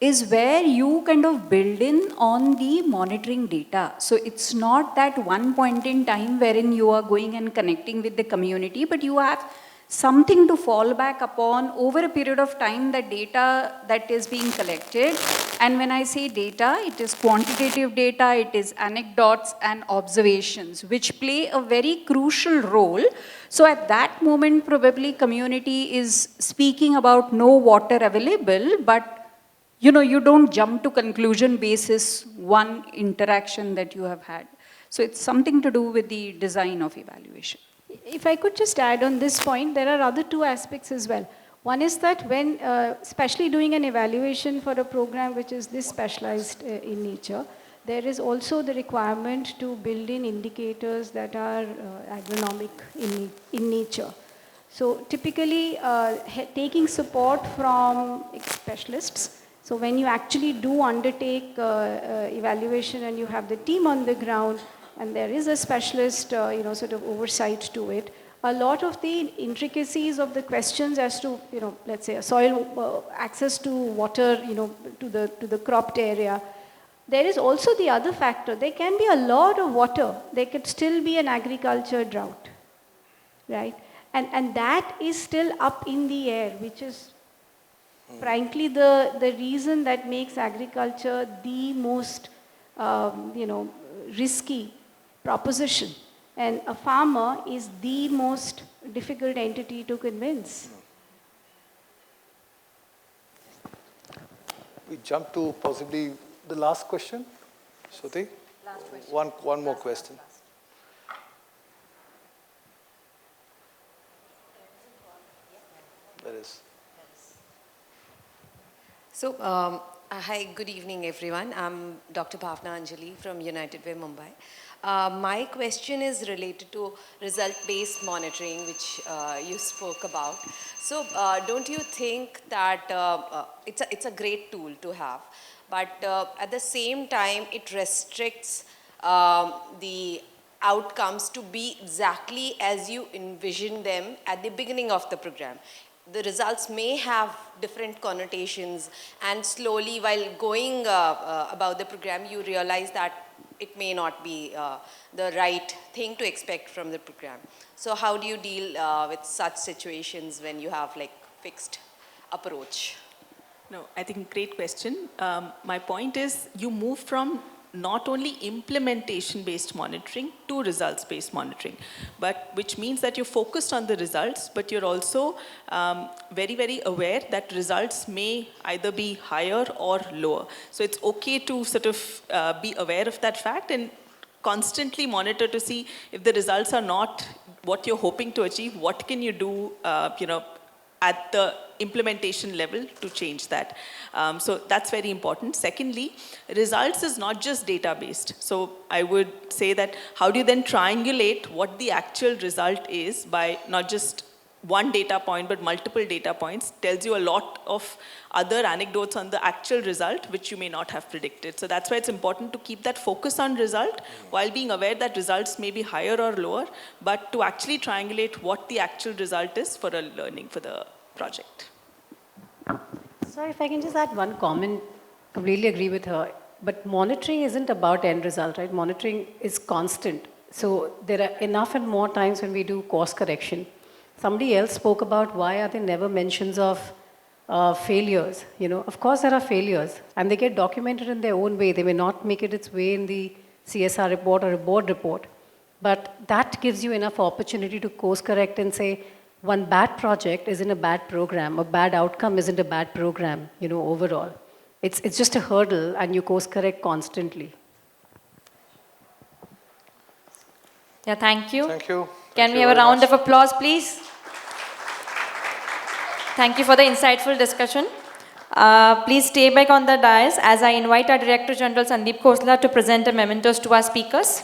is where you kind of build in on the monitoring data. So it's not that one point in time wherein you are going and connecting with the community, but you have something to fall back upon over a period of time, the data that is being collected. And when I say data, it is quantitative data, it is anecdotes and observations, which play a very crucial role. So at that moment, probably community is speaking about no water available, but you don't jump to conclusion basis one interaction that you have had. So it's something to do with the design of evaluation. If I could just add on this point, there are other two aspects as well. One is that when, especially doing an evaluation for a program which is this specialized in nature, there is also the requirement to build in indicators that are agronomic in nature. So typically, taking support from specialists. So when you actually do undertake evaluation and you have the team on the ground and there is a specialist, sort of oversight to it, a lot of the intricacies of the questions as to, let's say a soil access to water, to the cropped area. There is also the other factor. There can be a lot of water. There could still be an agriculture drought, right? And that is still up in the air, which is frankly the reason that makes agriculture the most, risky proposition. And a farmer is the most difficult entity to convince. We jump to possibly the last question. Shruti? Last question. One more question. There is. So, hi, good evening everyone. I'm Dr. Bhavna Anjali from United Way, Mumbai. My question is related to result-based monitoring, which you spoke about. So, don't you think that it's a great tool to have, but at the same time, it restricts the outcomes to be exactly as you envision them at the beginning of the program? The results may have different connotations, and slowly while going about the program, you realize that it may not be the right thing to expect from the program. So how do you deal with such situations when you have like fixed approach? No, I think great question. My point is you move from not only implementation-based monitoring to results-based monitoring, but which means that you're focused on the results, but you're also very, very aware that results may either be higher or lower. So it's okay to sort of be aware of that fact and constantly monitor to see if the results are not what you're hoping to achieve, what can you do, at the implementation level to change that. So that's very important. Secondly, results is not just data-based. So I would say that how do you then triangulate what the actual result is by not just one data point, but multiple data points, tells you a lot of other anecdotes on the actual result, which you may not have predicted. So that's why it's important to keep that focus on result while being aware that results may be higher or lower, but to actually triangulate what the actual result is for a learning for the project. Sorry, if I can just add one comment, completely agree with her. But monitoring isn't about end result, right? Monitoring is constant. So there are enough and more times when we do course correction. Somebody else spoke about why are there never mentions of failures. Of course there are failures and they get documented in their own way. They may not make it its way in the CSR report or a board report. But that gives you enough opportunity to course correct and say, one bad project isn't a bad program, a bad outcome isn't a bad program, overall. It's just a hurdle and you course correct constantly. Yeah, thank you. Thank you. Can we have a round of applause, please? Thank you for the insightful discussion. Please stay back on the dais as I invite our Director General Sandeep Khosla to present a mementos to our speakers.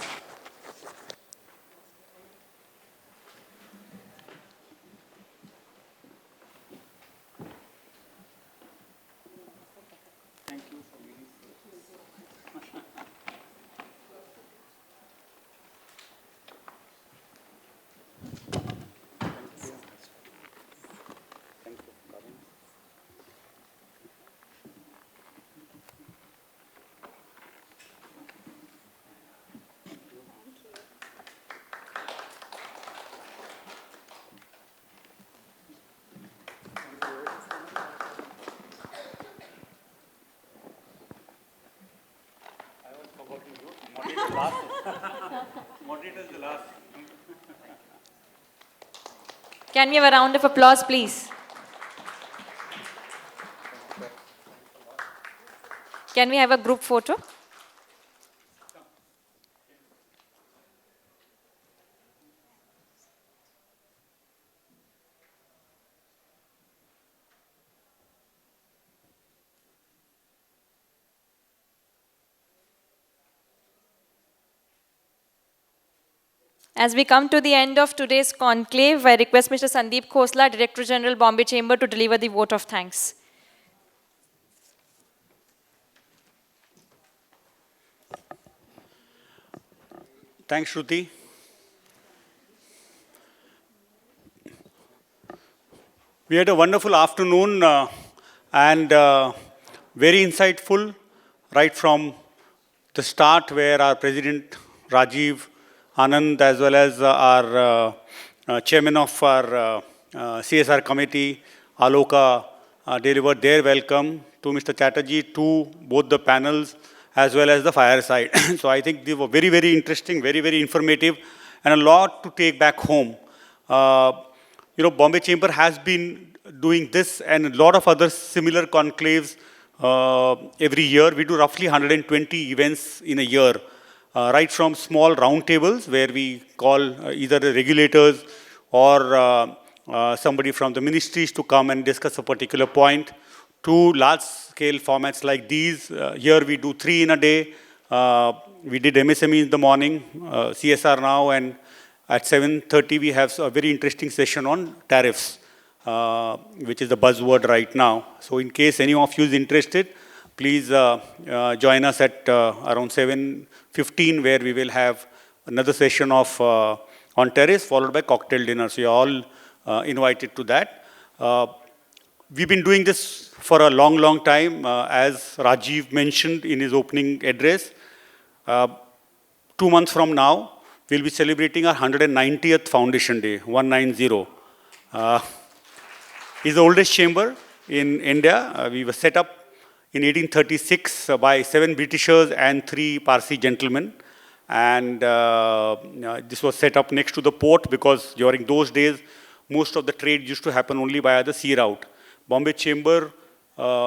Moderator is the last. Can we have a round of applause, please? Can we have a group photo? As we come to the end of today's conclave, I request Mr. Sandeep Khosla, Director General, Bombay Chamber, to deliver the vote of thanks. Thanks, Ruchi. We had a wonderful afternoon and very insightful right from the start, where our President Rajiv Anand, as well as our chairman of our CSR committee, Aloka, delivered their welcome to Mr. Chatterjee, to both the panels, as well as the fireside. So I think they were very, very interesting, very, very informative, and a lot to take back home. Bombay Chamber has been doing this and a lot of other similar conclaves every year. We do roughly 120 events in a year. Right from small roundtables where we call either the regulators or somebody from the ministries to come and discuss a particular point, to large-scale formats like these. Here we do 3 in a day. We did MSME in the morning, CSR now, and at 7:30 we have a very interesting session on tariffs, which is the buzzword right now. So in case any of you is interested, please join us at around 7:15, where we will have another session of on terrace, followed by cocktail dinner. So you're all invited to that. We've been doing this for a long, long time. As Rajiv mentioned in his opening address, 2 months from now, we'll be celebrating our 190th Foundation Day, 190. It's the oldest chamber in India. We were set up in 1836 by 7 Britishers and 3 Parsi gentlemen. And this was set up next to the port because during those days, most of the trade used to happen only via the sea route. Bombay Chamber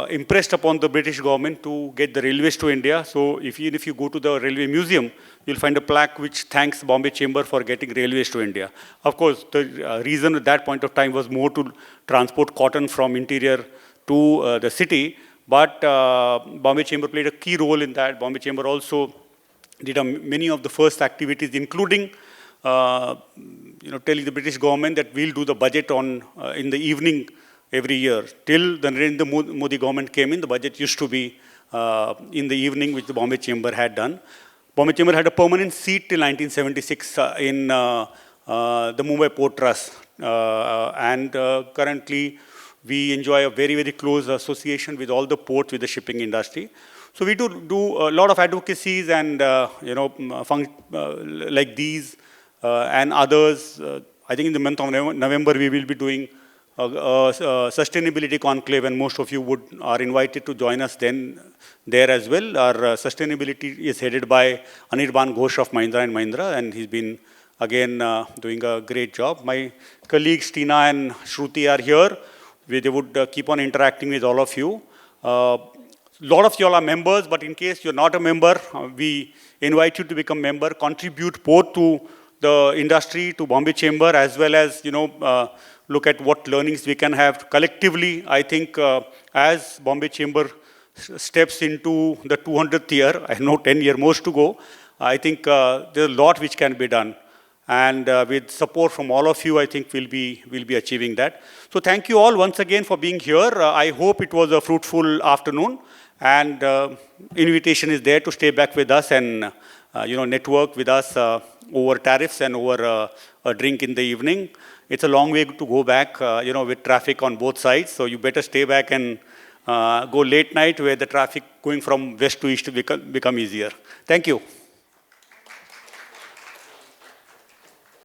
impressed upon the British government to get the railways to India. So even if you go to the railway museum, you'll find a plaque which thanks Bombay Chamber for getting railways to India. Of course, the reason at that point of time was more to transport cotton from interior to the city. But Bombay Chamber played a key role in that. Bombay Chamber also did many of the first activities, including telling the British government that we'll do the budget in the evening every year. Till the Narendra Modi government came in, the budget used to be in the evening, which the Bombay Chamber had done. Bombay Chamber had a permanent seat till 1976 in the Mumbai Port Trust. And currently, we enjoy a very, very close association with all the ports, with the shipping industry. So we do a lot of advocacies and, like these and others. I think in the month of November, we will be doing a sustainability conclave, and most of you are invited to join us there as well. Our sustainability is headed by Anirban Ghosh of Mahindra & Mahindra, and he's been, again, doing a great job. My colleagues Tina and Shruti are here. They would keep on interacting with all of you. A lot of you all are members, but in case you're not a member, we invite you to become a member, contribute both to the industry, to Bombay Chamber, as well as, look at what learnings we can have collectively. I think as Bombay Chamber steps into the 200th year, I know 10 years more to go, I think there's a lot which can be done. And with support from all of you, I think we'll be achieving that. So thank you all once again for being here. I hope it was a fruitful afternoon. And invitation is there to stay back with us and network with us over tariffs and over a drink in the evening. It's a long way to go back, with traffic on both sides. So you better stay back and go late night, where the traffic going from west to east will become easier. Thank you.